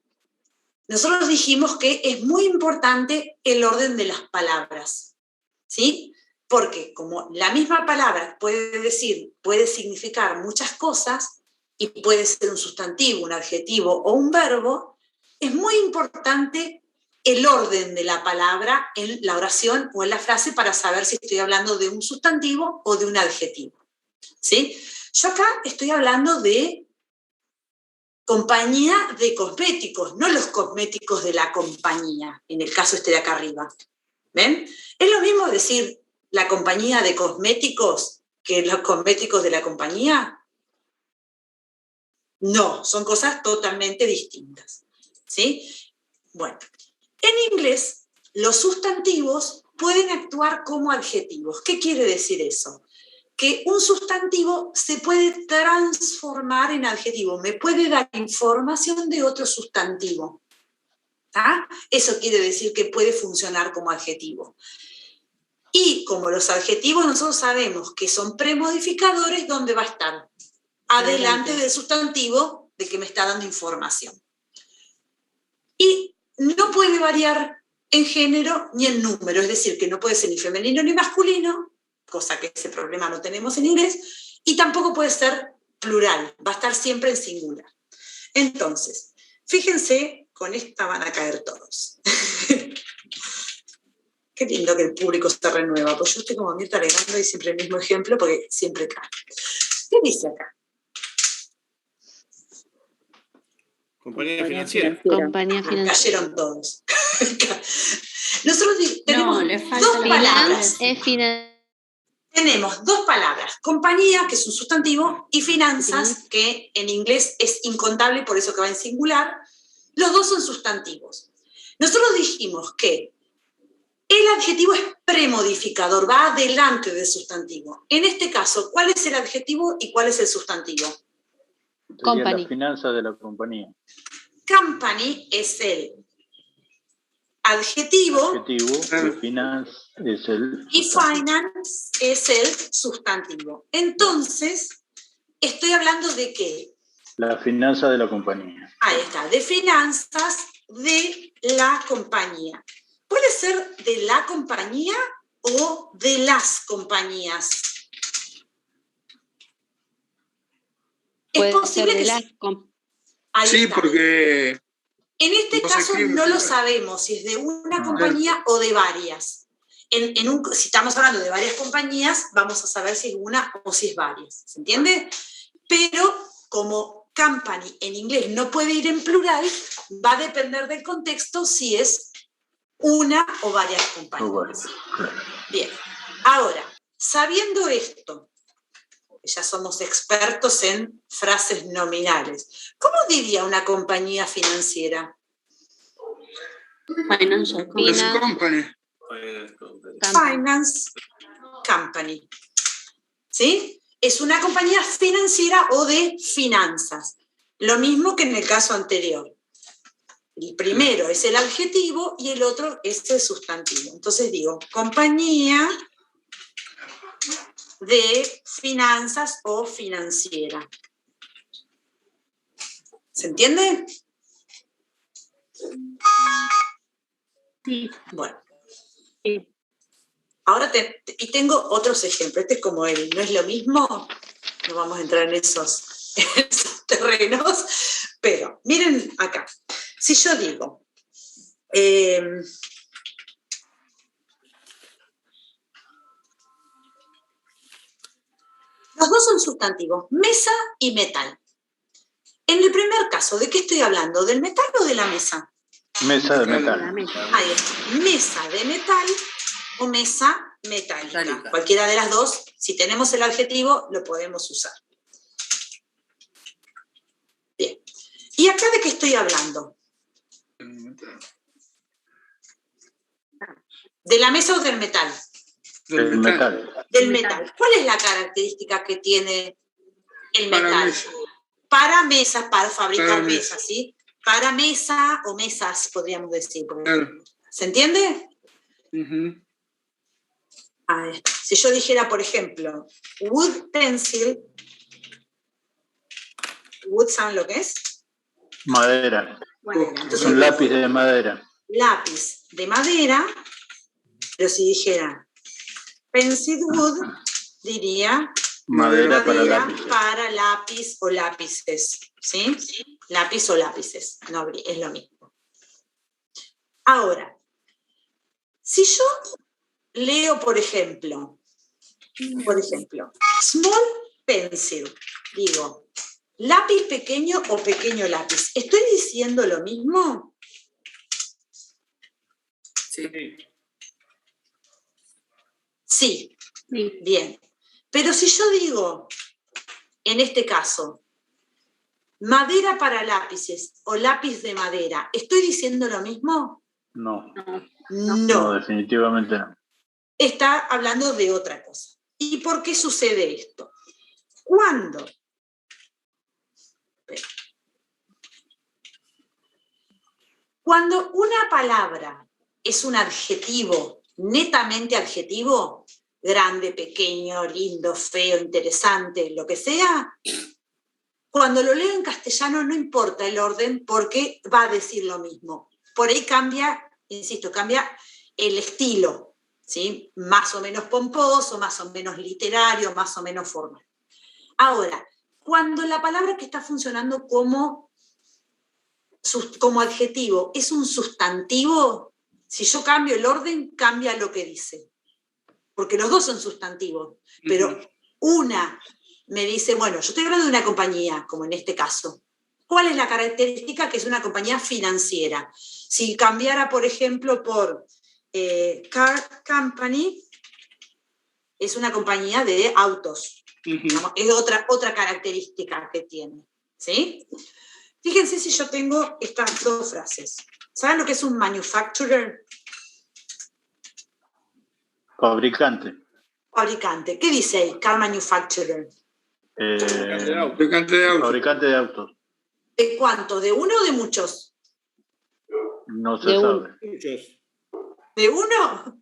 nosotros dijimos que es muy importante el orden de las palabras, ¿sí? Porque como la misma palabra puede significar muchas cosas y puede ser un sustantivo, un adjetivo o un verbo, es muy importante el orden de la palabra en la oración o en la frase para saber si estoy hablando de un sustantivo o de un adjetivo. ¿Sí? Yo acá estoy hablando de compañía de cosméticos, no los cosméticos de la compañía, en el caso este de acá arriba. ¿Ven? Es lo mismo decir la compañía de cosméticos que los cosméticos de la compañía. No, son cosas totalmente distintas. ¿Sí? Bueno, en inglés los sustantivos pueden actuar como adjetivos. ¿Qué quiere decir eso? Que un sustantivo se puede transformar en adjetivo, me puede dar información de otro sustantivo. ¿Ah? Eso quiere decir que puede funcionar como adjetivo. Y como los adjetivos nosotros sabemos que son premodificadores, ¿dónde va a estar? Adelante del sustantivo de que me está dando información. Y no puede variar en género ni en número, es decir, que no puede ser ni femenino ni masculino, cosa que ese problema no tenemos en inglés, y tampoco puede ser plural, va a estar siempre en singular. Entonces, fíjense, con esta van a caer todos. Qué lindo que el público se renueva, pues yo estoy como Mirta alegando y siempre el mismo ejemplo porque siempre cae. ¿Qué dice acá? Compañía financiera. Compañía financiera. Cayeron todos. Nosotros tenemos dos palabras. Tenemos dos palabras, compañía, que es un sustantivo, y finanzas, que en inglés es incontable, por eso que va en singular. Los dos son sustantivos. Nosotros dijimos que el adjetivo es premodificador, va adelante del sustantivo. En este caso, ¿cuál es el adjetivo y cuál es el sustantivo? Sería la finanza de la compañía. Company es el adjetivo Y finance es el y finance es el sustantivo. Entonces, estoy hablando de ¿qué? La finanza de la compañía. Ahí está, de finanzas de la compañía. ¿Puede ser de la compañía o de las compañías? Es posible que sí, porque en este caso no lo sabemos si es de una compañía o de varias. Si estamos hablando de varias compañías, vamos a saber si es una o si es varias. ¿Se entiende? Pero como company en inglés no puede ir en plural, va a depender del contexto si es una o varias compañías. Bien. Ahora, sabiendo esto, ya somos expertos en frases nominales. ¿Cómo diría una compañía financiera? Financial company. Finance company. ¿Sí? Es una compañía financiera o de finanzas. Lo mismo que en el caso anterior. El primero es el adjetivo y el otro es el sustantivo. Entonces digo, compañía de finanzas o financiera. ¿Se entiende? Sí. Bueno. Sí. Ahora tengo otros ejemplos. Este es como el no es lo mismo. No vamos a entrar en esos terrenos. Pero miren acá. Si yo digo, los dos son sustantivos, mesa y metal. En el primer caso, ¿de qué estoy hablando? ¿Del metal o de la mesa? Mesa de metal. Ahí está. Mesa de metal o mesa metálica. Cualquiera de las dos, si tenemos el adjetivo, lo podemos usar. Bien. ¿Y acá de qué estoy hablando? ¿De la mesa o del metal? Del metal. Del metal. ¿Cuál es la característica que tiene el metal? Para mesas, para fabricar mesas, ¿sí? Para mesa o mesas, podríamos decir. ¿Se entiende? A ver, si yo dijera, por ejemplo, wood pencil, wood, ¿saben lo que es? Madera. Entonces, un lápiz de madera. Lápiz de madera, pero si dijera pencil wood, diría madera para lápices. Para lápiz o lápices, ¿sí? Lápiz o lápices, no, es lo mismo. Ahora, si yo leo, por ejemplo, small pencil, digo, lápiz pequeño o pequeño lápiz, ¿estoy diciendo lo mismo? Sí. Sí, bien. Pero si yo digo, en este caso, madera para lápices o lápiz de madera, ¿estoy diciendo lo mismo? No. No. No, definitivamente no. Está hablando de otra cosa. ¿Y por qué sucede esto? Cuando una palabra es un adjetivo, netamente adjetivo, grande, pequeño, lindo, feo, interesante, lo que sea, cuando lo leo en castellano no importa el orden porque va a decir lo mismo. Por ahí cambia, insisto, cambia el estilo, ¿sí? Más o menos pomposo, más o menos literario, más o menos formal. Ahora, cuando la palabra que está funcionando como adjetivo es un sustantivo, si yo cambio el orden, cambia lo que dice. Porque los dos son sustantivos, pero una me dice, bueno, yo estoy hablando de una compañía, como en este caso. ¿Cuál es la característica? Que es una compañía financiera. Si cambiara, por ejemplo, por Car Company, es una compañía de autos. Es otra característica que tiene. ¿Sí? Fíjense si yo tengo estas dos frases. ¿Saben lo que es un manufacturer? Fabricante. Fabricante. ¿Qué dice ahí? Car manufacturer. Fabricante de autos. Fabricante de autos. ¿De cuánto? ¿De uno o de muchos? No se sabe. Muchos. ¿De uno?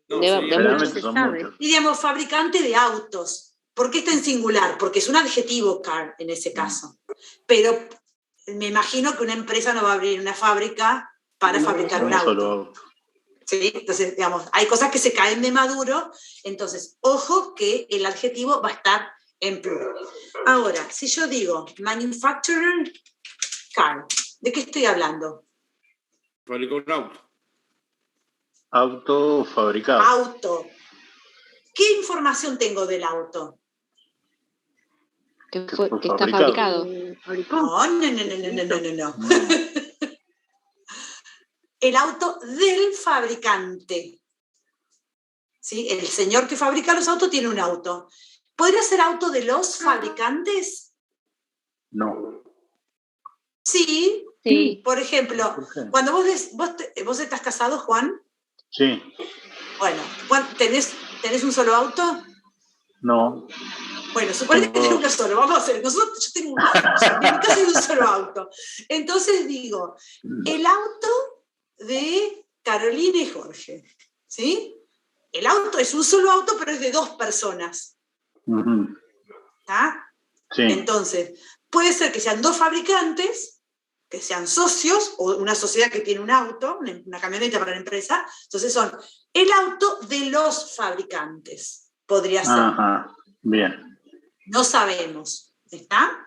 No, Generalmente son muchos. Diríamos fabricante de autos. ¿Por qué está en singular? Porque es un adjetivo car en ese caso. Pero me imagino que una empresa no va a abrir una fábrica para fabricar un auto. ¿Sí? Entonces, digamos, hay cosas que se caen de maduro, entonces, ojo que el adjetivo va a estar en plural. Ahora, si yo digo manufacturer car, ¿de qué estoy hablando? Fabricó un auto. Auto fabricado. Auto. ¿Qué información tengo del auto? Que está fabricado. No. El auto del fabricante. ¿Sí? El señor que fabrica los autos tiene un auto. ¿Podría ser auto de los fabricantes? No. Sí. Sí. Por ejemplo, cuando vos estás casado, Juan. Sí. Bueno, ¿tenés un solo auto? No. Bueno, supone que tenés uno solo. Vamos a hacer. Yo tengo un auto. En mi casa hay un solo auto. Entonces digo, el auto de Carolina y Jorge. ¿Sí? El auto es un solo auto, pero es de dos personas. ¿Está? Sí. Entonces, puede ser que sean dos fabricantes, que sean socios, o una sociedad que tiene un auto, una camioneta para la empresa. Entonces son el auto de los fabricantes. Podría ser. Ajá. Bien. No sabemos. ¿Está?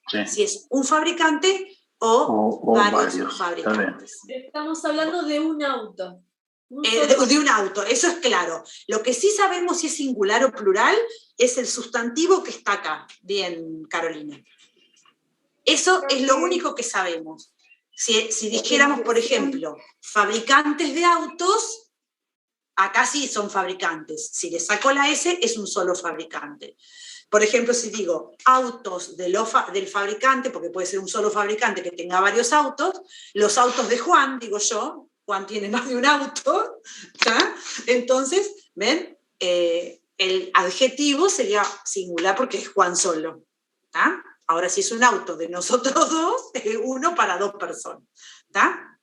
Sí. Si es un fabricante o varios fabricantes. Estamos hablando de un auto. De un auto, eso es claro. Lo que sí sabemos si es singular o plural es el sustantivo que está acá. Bien, Carolina. Eso es lo único que sabemos. Si dijéramos, por ejemplo, fabricantes de autos, acá sí son fabricantes. Si le saco la S, es un solo fabricante. Por ejemplo, si digo autos del fabricante, porque puede ser un solo fabricante que tenga varios autos, los autos de Juan, digo yo, Juan tiene más de un auto, ¿tá? Entonces, ¿ven? El adjetivo sería singular porque es Juan solo. ¿Tá? Ahora, si es un auto de nosotros dos, es uno para dos personas. ¿Tá?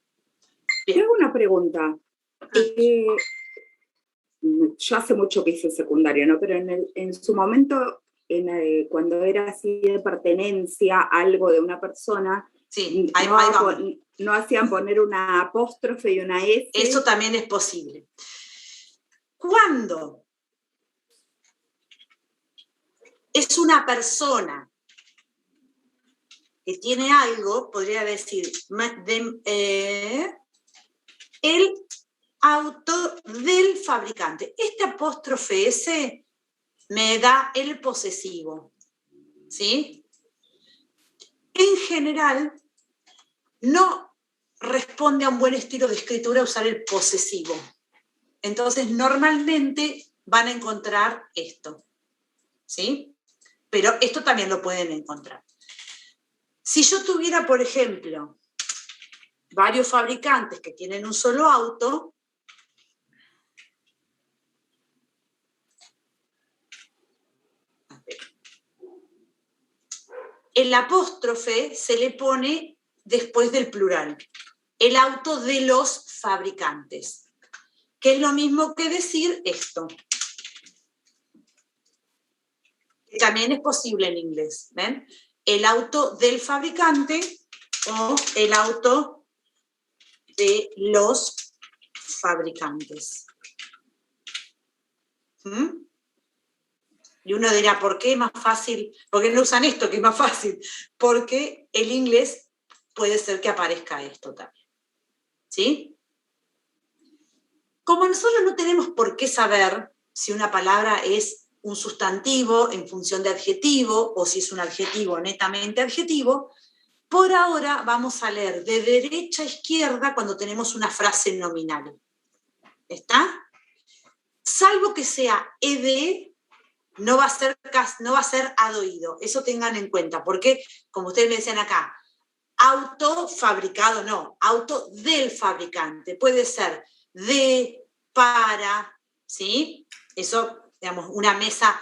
Tengo una pregunta. Yo hace mucho que hice secundaria, ¿no? Pero en su momento, cuando era así de pertenencia a algo de una persona, sí, no hacían poner una apóstrofe y una S. Eso también es posible. Cuando es una persona que tiene algo, podría decir, auto del fabricante. Este apóstrofe S me da el posesivo, ¿sí? En general, no responde a un buen estilo de escritura usar el posesivo. Entonces, normalmente van a encontrar esto, ¿sí? Pero esto también lo pueden encontrar. Si yo tuviera, por ejemplo, varios fabricantes que tienen un solo auto, el apóstrofe se le pone después del plural. El auto de los fabricantes. Que es lo mismo que decir esto. También es posible en inglés, ¿ven? El auto del fabricante o el auto de los fabricantes. ¿Mm? Y uno dirá, ¿por qué es más fácil? ¿Por qué no usan esto, que es más fácil? Porque el inglés puede ser que aparezca esto también. ¿Sí? Como nosotros no tenemos por qué saber si una palabra es un sustantivo en función de adjetivo o si es un adjetivo netamente adjetivo, por ahora vamos a leer de derecha a izquierda cuando tenemos una frase nominal. ¿Está? Salvo que sea ed, no va a ser ad oído. Eso tengan en cuenta, porque, como ustedes me decían acá, auto fabricado, no, auto del fabricante. Puede ser de, para, ¿sí? Eso, digamos, una mesa,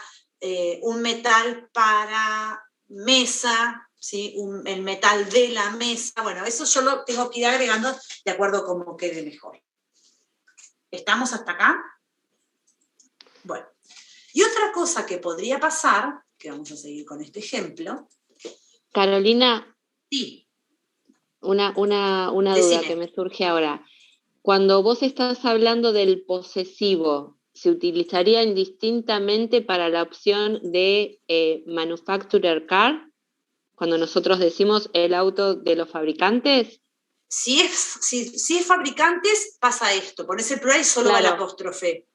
un metal para mesa, ¿sí? El metal de la mesa. Bueno, eso yo lo tengo que ir agregando de acuerdo a cómo quede mejor. ¿Estamos hasta acá? Bueno. Y otra cosa que podría pasar, que vamos a seguir con este ejemplo. Carolina. Sí. Una duda que me surge ahora. Cuando vos estás hablando del posesivo, ¿se utilizaría indistintamente para la opción de manufacturer car? Cuando nosotros decimos el auto de los fabricantes. Si es fabricantes, pasa esto. Pones el plural y solo va el apóstrofe.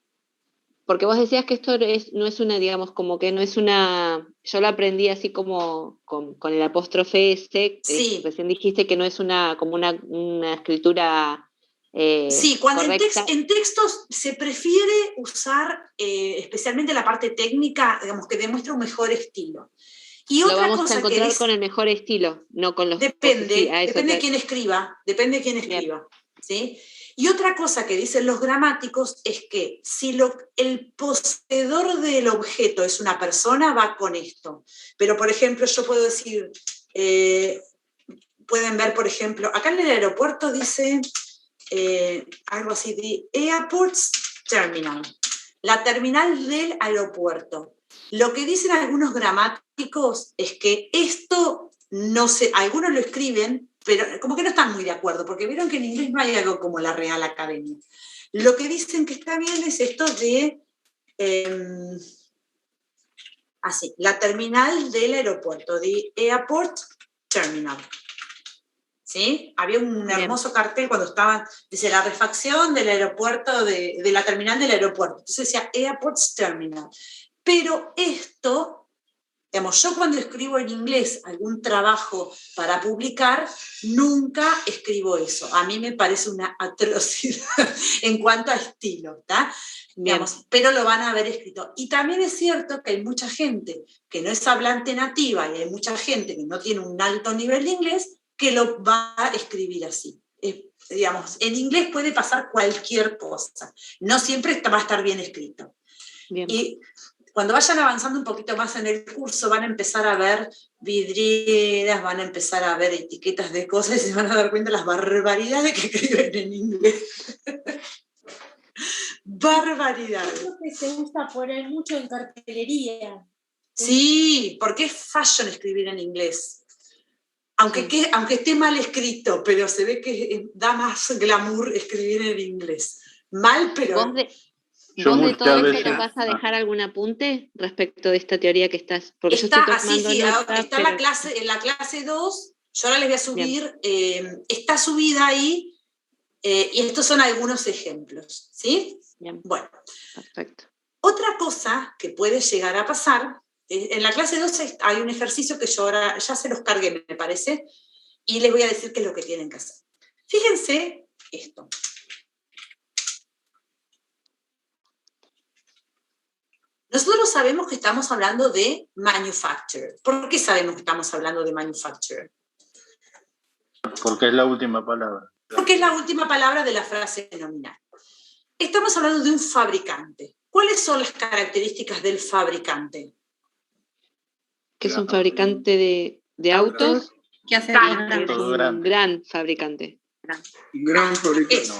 Porque vos decías que esto no es una, digamos, como que no es una... Yo lo aprendí así como con el apóstrofe S. Sí. Recién dijiste que no es como una escritura sí, cuando correcta. En textos se prefiere usar especialmente la parte técnica, digamos, que demuestra un mejor estilo. Y lo otra vamos cosa a encontrar que con el mejor estilo, no con los... Depende de quién escriba, ¿sí? Y otra cosa que dicen los gramáticos es que si el poseedor del objeto es una persona, va con esto. Pero, por ejemplo, yo puedo decir, pueden ver, por ejemplo, acá en el aeropuerto dice algo así de Airports Terminal, la terminal del aeropuerto. Lo que dicen algunos gramáticos es que esto, no sé, algunos lo escriben, pero como que no están muy de acuerdo, porque vieron que en inglés no hay algo como la Real Academia. Lo que dicen que está bien es esto de, la terminal del aeropuerto, de Airport Terminal. ¿Sí? Había un hermoso cartel cuando estaban, dice, la refacción del aeropuerto, de la terminal del aeropuerto. Entonces decía Airports Terminal. Pero esto... Digamos, yo cuando escribo en inglés algún trabajo para publicar, nunca escribo eso. A mí me parece una atrocidad en cuanto a estilo, ¿tá? Digamos, pero lo van a haber escrito. Y también es cierto que hay mucha gente que no es hablante nativa y hay mucha gente que no tiene un alto nivel de inglés que lo va a escribir así. Digamos, en inglés puede pasar cualquier cosa. No siempre va a estar bien escrito. Bien. Y cuando vayan avanzando un poquito más en el curso, van a empezar a ver vidrieras, van a empezar a ver etiquetas de cosas y se van a dar cuenta de las barbaridades que escriben en inglés. Barbaridades. Creo que se usa por ahí mucho en cartelería. Sí, porque es fashion escribir en inglés. Aunque esté mal escrito, pero se ve que da más glamour escribir en inglés. Mal, pero... ¿Vos de todo esto nos vas a dejar algún apunte respecto de esta teoría que estás? Porque está yo estoy tomando nota, está en la clase 2, yo ahora les voy a subir, está subida ahí Y estos son algunos ejemplos, ¿sí? Bien. Bueno. Perfecto. Otra cosa que puede llegar a pasar, en la clase 12 hay un ejercicio que yo ahora ya se los cargué, me parece, y les voy a decir qué es lo que tienen que hacer. Fíjense esto. Nosotros sabemos que estamos hablando de manufacturer. ¿Por qué sabemos que estamos hablando de manufacturer? Porque es la última palabra. Porque es la última palabra de la frase nominal. Estamos hablando de un fabricante. ¿Cuáles son las características del fabricante? Que es un fabricante de autos. ¿Qué hace? Es un gran fabricante. Gran fabricante. Es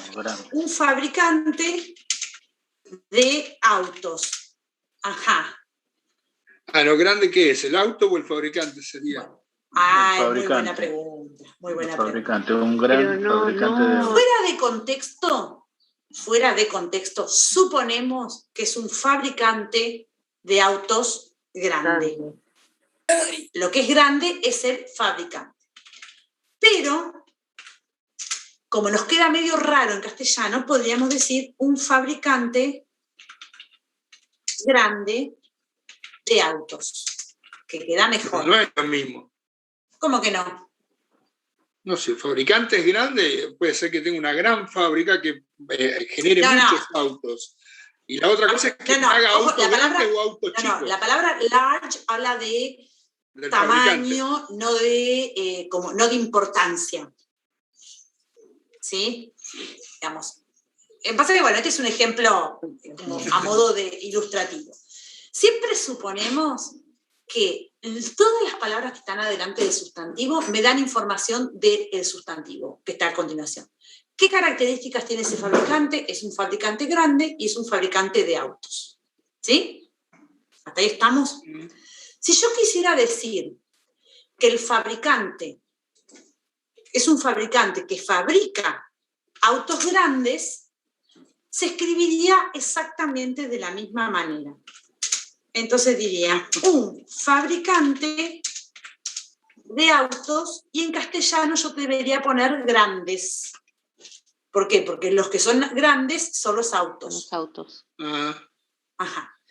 un fabricante de autos. Ajá. ¿Lo grande qué es? ¿El auto o el fabricante sería? Muy buena pregunta. Muy buena fabricante, un gran fabricante de autos. Fuera de contexto, suponemos que es un fabricante de autos grande. Lo que es grande es el fabricante. Pero, como nos queda medio raro en castellano, podríamos decir un fabricante grande de autos, que queda mejor. No es lo mismo. ¿Cómo que no? No sé, fabricante es grande, puede ser que tenga una gran fábrica que genere muchos autos. Y la otra cosa es que haga autos grandes o autos chicos. La palabra large habla de tamaño, no de importancia. ¿Sí? Digamos. Pasa que, este es un ejemplo a modo de ilustrativo. Siempre suponemos que todas las palabras que están adelante del sustantivo me dan información del sustantivo que está a continuación. ¿Qué características tiene ese fabricante? Es un fabricante grande y es un fabricante de autos. ¿Sí? ¿Hasta ahí estamos? Si yo quisiera decir que el fabricante es un fabricante que fabrica autos grandes, se escribiría exactamente de la misma manera. Entonces diría, un fabricante de autos, y en castellano yo debería poner grandes. ¿Por qué? Porque los que son grandes son los autos. Los autos. Ajá.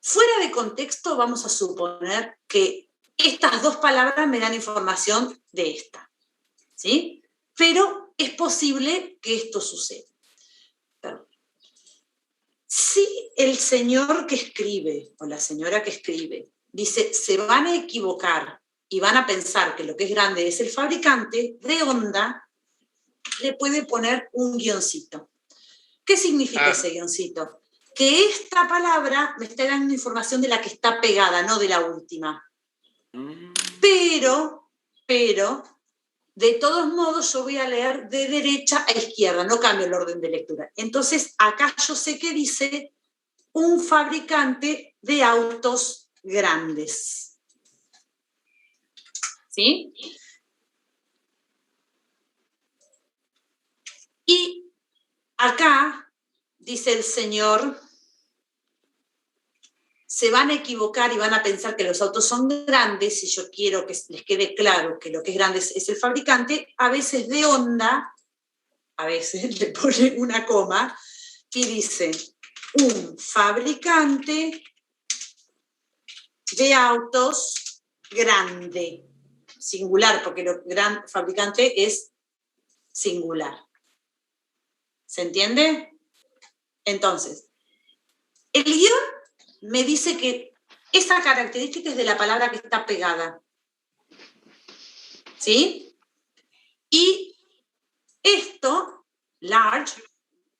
Fuera de contexto, vamos a suponer que estas dos palabras me dan información de esta. ¿Sí? Pero es posible que esto suceda. Si el señor que escribe o la señora que escribe dice, se van a equivocar y van a pensar que lo que es grande es el fabricante, de onda le puede poner un guioncito. ¿Qué significa ese guioncito? Que esta palabra me está dando información de la que está pegada, no de la última. Pero, de todos modos, yo voy a leer de derecha a izquierda, no cambio el orden de lectura. Entonces, acá yo sé que dice un fabricante de autos grandes. ¿Sí? Y acá, dice el señor, se van a equivocar y van a pensar que los autos son grandes, y yo quiero que les quede claro que lo que es grande es el fabricante, a veces de onda, a veces le pone una coma, y dice, un fabricante de autos grande, singular, porque lo gran fabricante es singular. ¿Se entiende? Entonces, el guión me dice que esa característica es de la palabra que está pegada. ¿Sí? Y esto, large,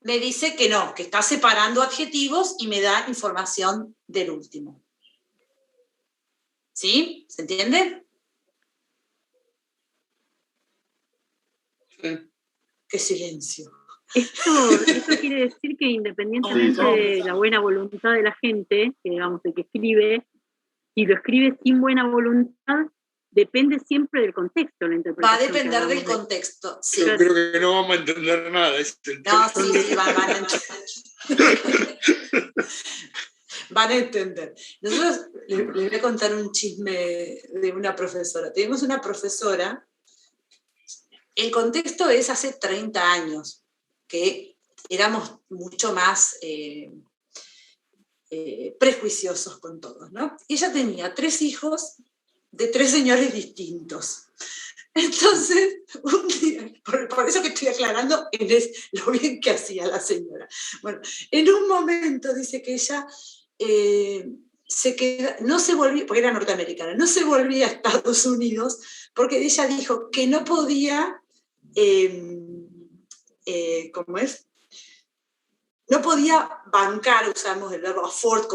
me dice que no, que está separando adjetivos y me da información del último. ¿Sí? ¿Se entiende? Sí. ¡Qué silencio! Esto quiere decir que independientemente de la buena voluntad de la gente, que digamos el que escribe, si lo escribe sin buena voluntad, depende siempre del contexto, la interpretación. Va a depender del contexto. Sí. Yo creo que no vamos a entender nada. No, sí, van a entender. Van a entender. Nosotros les voy a contar un chisme de una profesora. Tenemos una profesora el contexto es hace 30 años, que éramos mucho más prejuiciosos con todos, ¿no? Y ella tenía 3 hijos de 3 señores distintos. Entonces, un día, por eso que estoy aclarando lo bien que hacía la señora. Bueno, en un momento dice que ella no se volvía, porque era norteamericana, no se volvía a Estados Unidos porque ella dijo que no podía, ¿cómo es? No podía bancar, usamos el verbo afford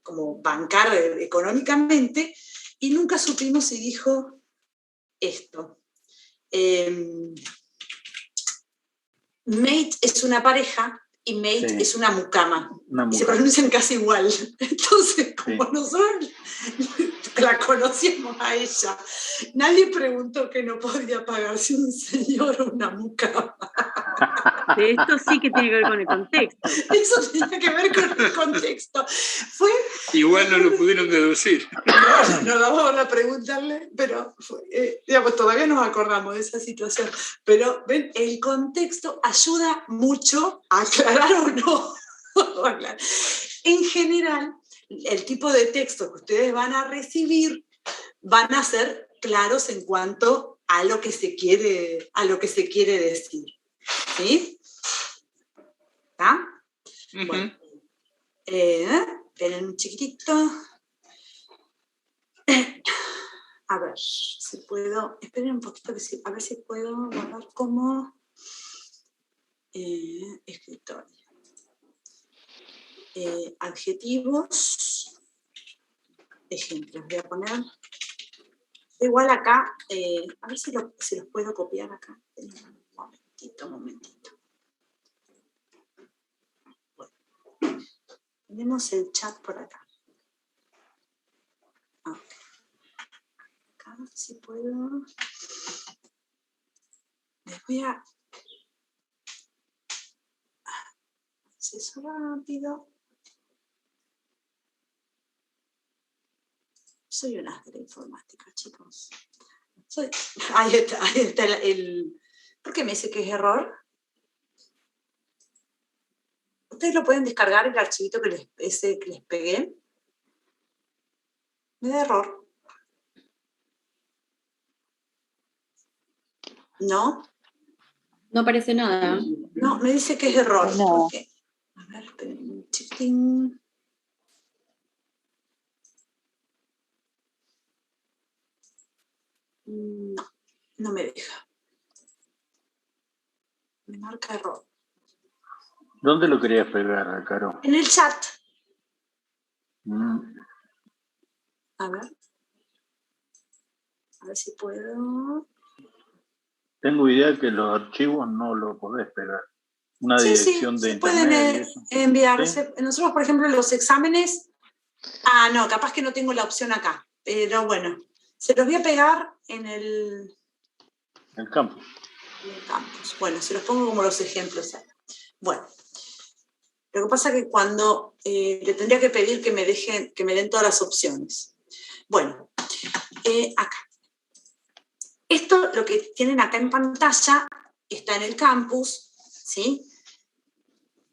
como bancar económicamente, y nunca supimos si dijo esto. Mate es una pareja y mate es una mucama. Y se pronuncian casi igual. Entonces, como nosotros la conocíamos a ella, nadie preguntó que no podía pagarse un señor o una mucama. Esto sí que tiene que ver con el contexto. Eso tiene que ver con el contexto. Igual no lo pudieron deducir. No vamos a preguntarle, pero digamos, todavía nos acordamos de esa situación. Pero ven, el contexto ayuda mucho a aclarar o no. En general, el tipo de texto que ustedes van a recibir van a ser claros en cuanto a lo que se quiere decir. ¿Sí? ¿Está? Bueno. Esperen un chiquitito. A ver si puedo. Esperen un poquito, a ver si puedo guardar como escritorio. Adjetivos. Ejemplos. Voy a poner. Igual acá, a ver si los puedo copiar acá. Momentito. Bueno, tenemos el chat por acá. Okay. Acá si puedo. Les voy a acceso rápido. Soy un as de la informática, chicos. Ahí está el. ¿Por qué me dice que es error? Ustedes lo pueden descargar, el archivito que les pegué. Me da error. ¿No? No aparece nada. No, me dice que es error. No. Okay. A ver, esperen. Shifting. No me deja. Me marca error. ¿Dónde lo querías pegar, Caro? En el chat. A ver si puedo. Tengo idea que los archivos no lo podés pegar. Una dirección de internet. Pueden enviar. ¿Sí? Nosotros, por ejemplo, los exámenes. No, capaz que no tengo la opción acá. Pero bueno, se los voy a pegar en el campus. Bueno, se los pongo como los ejemplos ahí. Bueno, lo que pasa es que cuando le tendría que pedir que me den todas las opciones. Bueno, acá. Esto, lo que tienen acá en pantalla, está en el campus, ¿sí?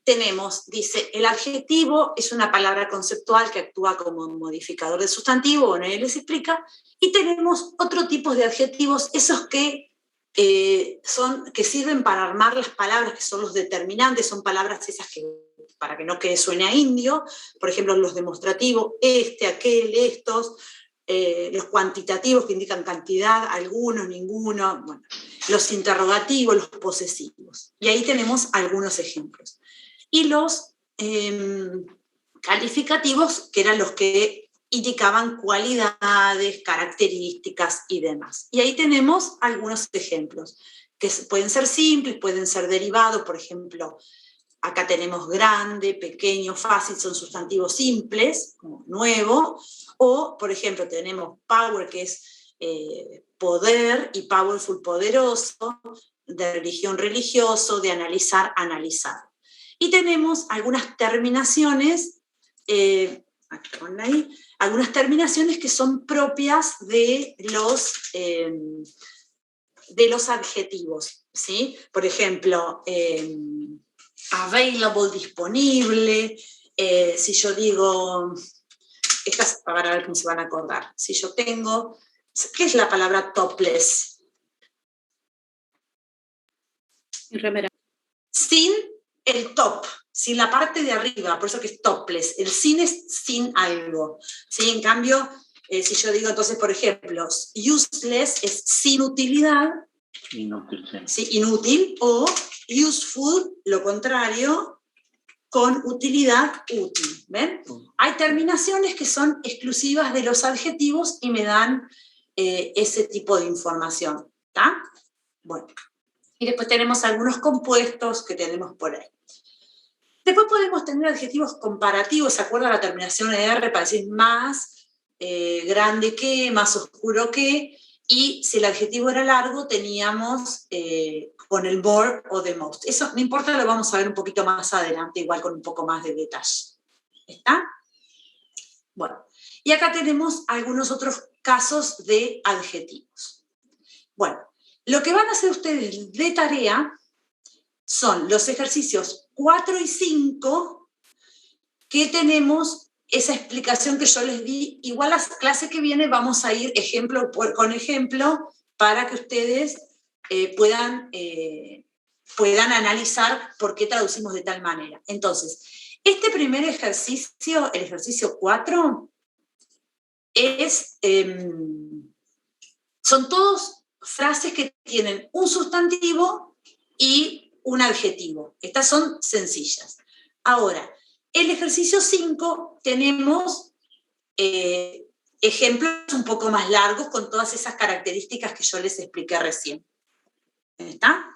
Tenemos, dice, el adjetivo es una palabra conceptual que actúa como modificador de sustantivo, bueno, ahí les explica, y tenemos otro tipo de adjetivos, esos que sirven para armar las palabras, que son los determinantes, son palabras esas que, para que no suene a indio, por ejemplo, los demostrativos, aquel, estos, los cuantitativos que indican cantidad, algunos, ninguno, bueno, los interrogativos, los posesivos. Y ahí tenemos algunos ejemplos. Y los calificativos, que eran los que indicaban cualidades, características y demás. Y ahí tenemos algunos ejemplos, que pueden ser simples, pueden ser derivados, por ejemplo, acá tenemos grande, pequeño, fácil, son sustantivos simples, como nuevo, o, por ejemplo, tenemos power, que es poder, y powerful, poderoso, de religión, religioso, de analizar, analizado. Y tenemos algunas terminaciones, algunas terminaciones que son propias de de los adjetivos, ¿sí? Por ejemplo, available, disponible. Si yo digo, estas para ver cómo se van a acordar. Si yo tengo, ¿qué es la palabra topless? Remera. Sin el top, sin la parte de arriba, por eso que es topless. El sin es sin algo, ¿sí? En cambio, si yo digo entonces, por ejemplo, useless es sin utilidad. Inútil, sí. Sí, inútil, o useful, lo contrario, con utilidad, útil. ¿Ven? Hay terminaciones que son exclusivas de los adjetivos y me dan ese tipo de información. ¿Está? Bueno. Y después tenemos algunos compuestos que tenemos por ahí. Después podemos tener adjetivos comparativos. ¿Se acuerdan la terminación ER para decir más, grande que, más oscuro que? Y si el adjetivo era largo, teníamos con el more o the most. Eso no importa, lo vamos a ver un poquito más adelante, igual con un poco más de detalle. ¿Está? Bueno, y acá tenemos algunos otros casos de adjetivos. Bueno, lo que van a hacer ustedes de tarea son los ejercicios 4 y 5 que tenemos esa explicación que yo les di. Igual la clase que viene vamos a ir ejemplo con ejemplo para que ustedes puedan analizar por qué traducimos de tal manera. Entonces, este primer ejercicio, el ejercicio 4, son todos frases que tienen un sustantivo y un adjetivo. Estas son sencillas. Ahora, el ejercicio 5 tenemos ejemplos un poco más largos con todas esas características que yo les expliqué recién. ¿Está?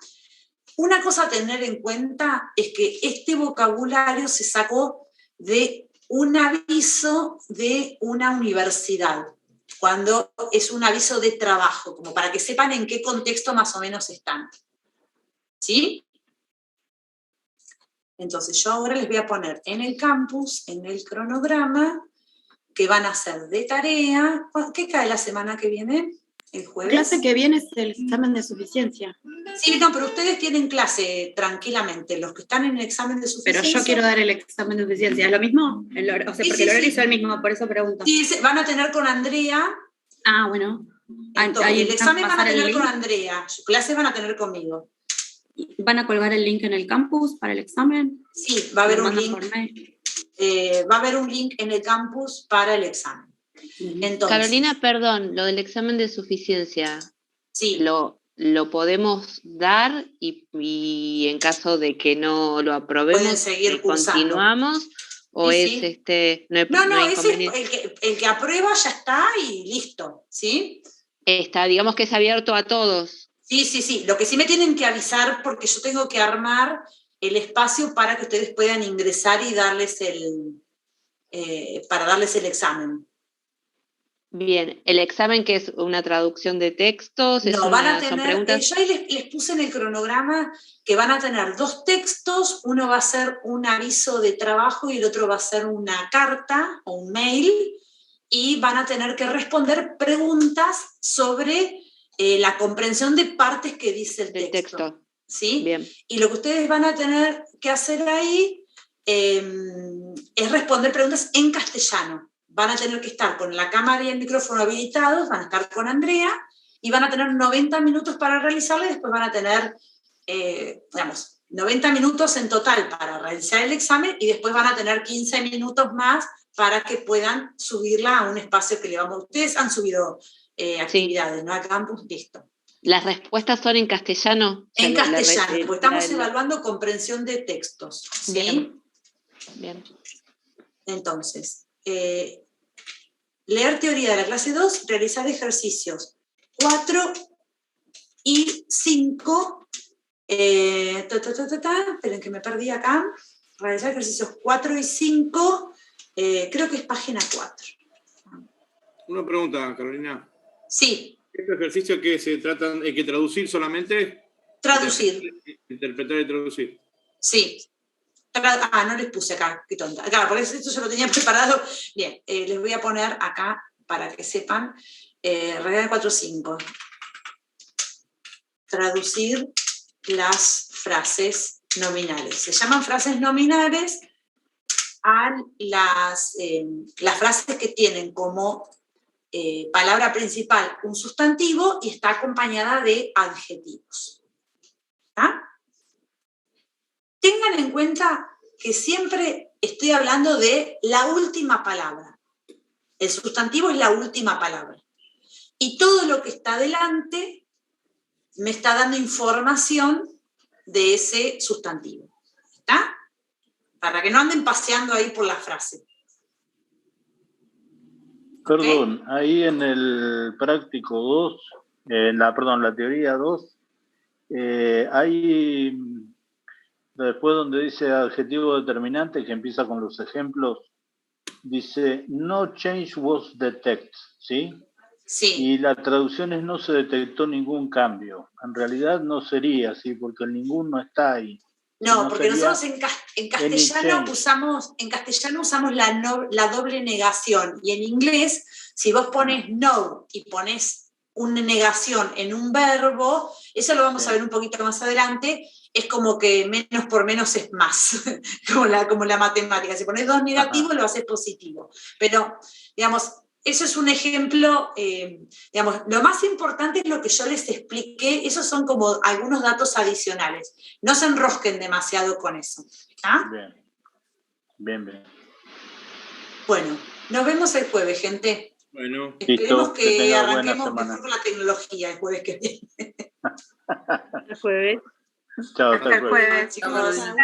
Una cosa a tener en cuenta es que este vocabulario se sacó de un aviso de una universidad, cuando es un aviso de trabajo, como para que sepan en qué contexto más o menos están. ¿Sí? Entonces yo ahora les voy a poner en el campus, en el cronograma, que van a hacer de tarea. ¿Qué cae la semana que viene? ¿El jueves? La clase que viene es el examen de suficiencia. Sí, no, pero ustedes tienen clase tranquilamente, los que están en el examen de suficiencia. Pero yo quiero dar el examen de suficiencia, ¿es lo mismo? O sea, Sí, porque el horario es el mismo, por eso pregunto. Sí, van a tener con Andrea. Ah, bueno. Entonces, el examen van a tener con Andrea, clases van a tener conmigo. ¿Van a colgar el link en el campus para el examen? Sí, va a haber un link. Va a haber un link en el campus para el examen. Entonces, Carolina, perdón, lo del examen de suficiencia. Sí. Lo podemos dar y en caso de que no lo aprobemos, seguir continuamos. ¿O sí, es sí. no hay el que aprueba ya está y listo, ¿sí? Está, digamos que es abierto a todos. Sí. Lo que sí me tienen que avisar, porque yo tengo que armar el espacio para que ustedes puedan ingresar y darles para darles el examen. Bien, el examen que es una traducción de textos. No, van a tener, yo ahí les puse en el cronograma que van a tener 2 textos, uno va a ser un aviso de trabajo y el otro va a ser una carta o un mail, y van a tener que responder preguntas sobre la comprensión de partes que dice el texto. ¿Sí? Bien. Y lo que ustedes van a tener que hacer ahí es responder preguntas en castellano. Van a tener que estar con la cámara y el micrófono habilitados, van a estar con Andrea y van a tener 90 minutos para realizarla y después van a tener, 90 minutos en total para realizar el examen y después van a tener 15 minutos más para que puedan subirla a un espacio que le vamos. Ustedes han subido actividades, ¿no? Al campus, listo. ¿Las respuestas son en castellano? En castellano, porque estamos evaluando comprensión de textos. ¿Sí? Bien. Entonces, leer teoría de la clase 2, realizar ejercicios 4 y 5. Esperen que me perdí acá. Realizar ejercicios 4 y 5, creo que es página 4. Una pregunta, Carolina. Sí. ¿Este ejercicio que se tratan, hay que traducir solamente? Traducir. Interpretar y traducir. Sí. No les puse acá, qué tonta. Claro, por eso esto yo lo tenía preparado. Bien, les voy a poner acá para que sepan. Regla 4.5. traducir las frases nominales. Se llaman frases nominales a las frases que tienen como palabra principal un sustantivo y está acompañada de adjetivos. ¿Está? Tengan en cuenta que siempre estoy hablando de la última palabra. El sustantivo es la última palabra. Y todo lo que está delante me está dando información de ese sustantivo. ¿Está? Para que no anden paseando ahí por la frase. Perdón, ahí en el práctico 2, la teoría 2, hay, después donde dice adjetivo determinante, que empieza con los ejemplos, dice, no change was detected, ¿sí? Sí. Y la traducción es no se detectó ningún cambio. En realidad no sería así, porque el ningún no está ahí. No, porque nosotros en castellano usamos la doble negación, y en inglés, si vos pones no y pones una negación en un verbo, eso lo vamos a ver un poquito más adelante, es como que menos por menos es más, como la matemática. Si pones 2 negativos, lo haces positivo. Pero, digamos, eso es un ejemplo, digamos, lo más importante es lo que yo les expliqué, esos son como algunos datos adicionales. No se enrosquen demasiado con eso. ¿Ah? Bien. Bueno, nos vemos el jueves, gente. Bueno. Esperemos que arranquemos mejor la tecnología el jueves que viene. El jueves. Chao, hasta el jueves, chicos. Gracias.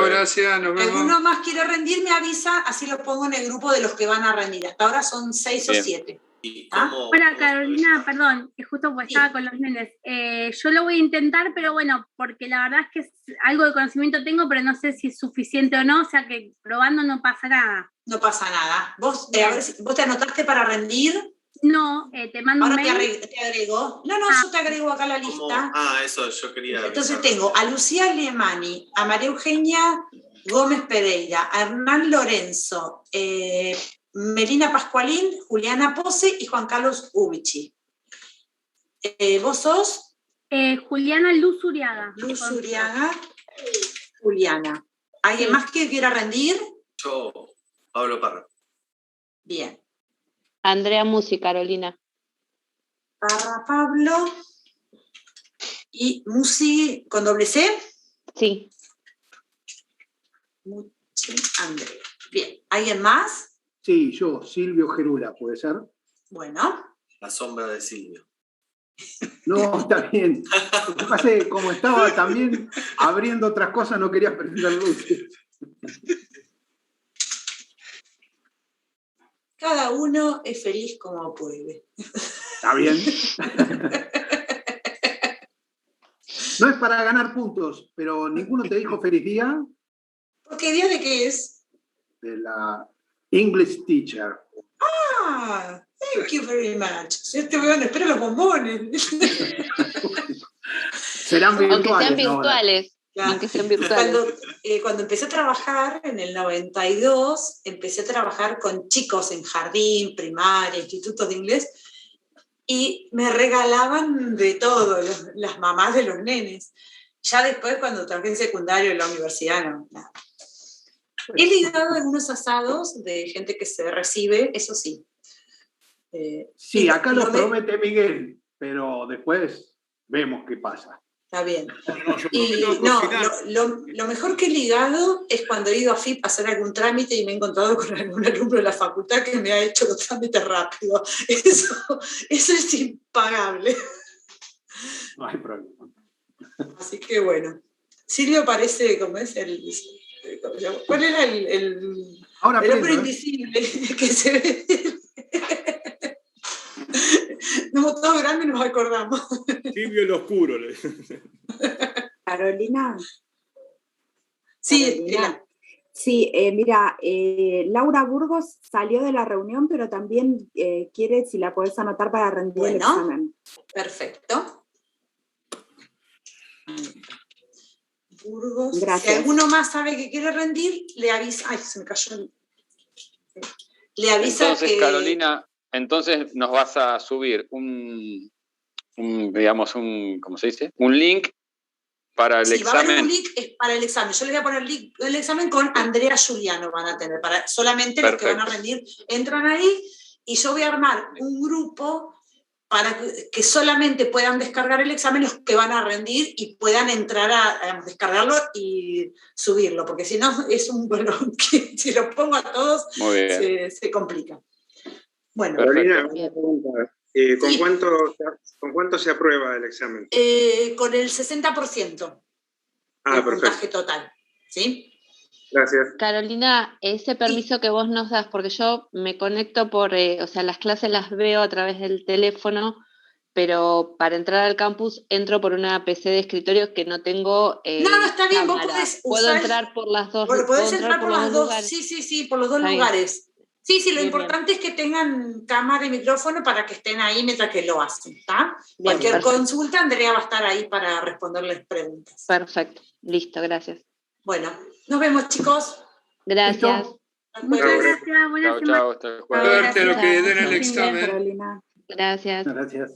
Gracias, nos vemos. ¿Alguno más quiere rendir? Me avisa, así lo pongo en el grupo de los que van a rendir. Hasta ahora son 6 o 7. Hola Carolina, perdón, que justo pues estaba con los nenes. Yo lo voy a intentar, pero bueno, porque la verdad es que algo de conocimiento tengo, pero no sé si es suficiente o no, o sea que probando no pasa nada. No pasa nada. ¿Vos te anotaste para rendir? No, te mando ahora un mail. Te agrego. No, yo te agrego acá la lista. Eso yo quería. Entonces tengo a Lucía Alemani, a María Eugenia Gómez Pereira, a Hernán Lorenzo, Melina Pascualín, Juliana Pose y Juan Carlos Ubichi. ¿Vos sos? Juliana Luz Uriaga. Luz Uriaga. Juliana. ¿Alguien más que quiera rendir? Yo, Pablo Parra. Bien. Andrea Musi, Carolina. Parra Pablo. ¿Y Musi con doble C? Sí. Musi Andrea. Bien. ¿Alguien más? Sí, yo, Silvio Gerula, ¿puede ser? Bueno. La sombra de Silvio. No, está bien. Lo que pasa es que como estaba también abriendo otras cosas, no quería prender luces. Cada uno es feliz como puede. Está bien. No es para ganar puntos, pero ninguno te dijo feliz día. ¿Por qué día de qué es? De la English teacher. Ah, thank you very much. Espero los bombones. Serán virtuales. Aunque sean virtuales. Claro. Aunque sean virtuales. Cuando empecé a trabajar en el 92, empecé a trabajar con chicos en jardín, primaria, institutos de inglés, y me regalaban de todo, las mamás de los nenes. Ya después, cuando trabajé en secundario en la universidad, no, nada. He ligado algunos asados de gente que se recibe, eso sí. Sí, acá lo promete Miguel, pero después vemos qué pasa. Está bien. Lo mejor que he ligado es cuando he ido a FIP a hacer algún trámite y me he encontrado con algún alumno de la facultad que me ha hecho los trámites rápido. Eso es impagable. No hay problema. Así que bueno. Silvio parece, como es ¿cuál era el hombre invisible que se ve? Somos todos grandes y nos acordamos. Silvio el oscuro. Carolina. Sí, Carolina. Sí, mira, Laura Burgos salió de la reunión, pero también quiere si la podés anotar para rendir el examen. Perfecto. Burgos. Gracias. Si alguno más sabe que quiere rendir, le avisa. Ay, se me cayó. Le avisa. Entonces, Carolina, nos vas a subir digamos, ¿cómo se dice? Un link para el examen. Va a haber un link para el examen. Yo les voy a poner el link del examen con Andrea Giuliano, van a tener. Solamente los que van a rendir entran ahí y yo voy a armar un grupo para que solamente puedan descargar el examen los que van a rendir y puedan entrar a descargarlo y subirlo, porque si no es un bolón que si lo pongo a todos se complica. Bueno, Carolina, una pregunta. ¿Con cuánto se aprueba el examen? Con el 60% del puntaje total. ¿Sí? Gracias. Carolina, ese permiso que vos nos das, porque yo me conecto o sea, las clases las veo a través del teléfono, pero para entrar al campus entro por una PC de escritorio que no tengo. No, está bien, cámara. Vos podés ¿Puedo entrar por las dos? Podés entrar por las dos. Lugares? Sí, por los dos lugares. Sí, lo importante es que tengan cámara y micrófono para que estén ahí mientras que lo hacen, ¿está? Cualquier consulta, Andrea va a estar ahí para responderles preguntas. Perfecto, listo, gracias. Bueno, nos vemos, chicos. Gracias. Muchas gracias, buenas semanas. Suerte a lo que den el examen. Gracias. Gracias.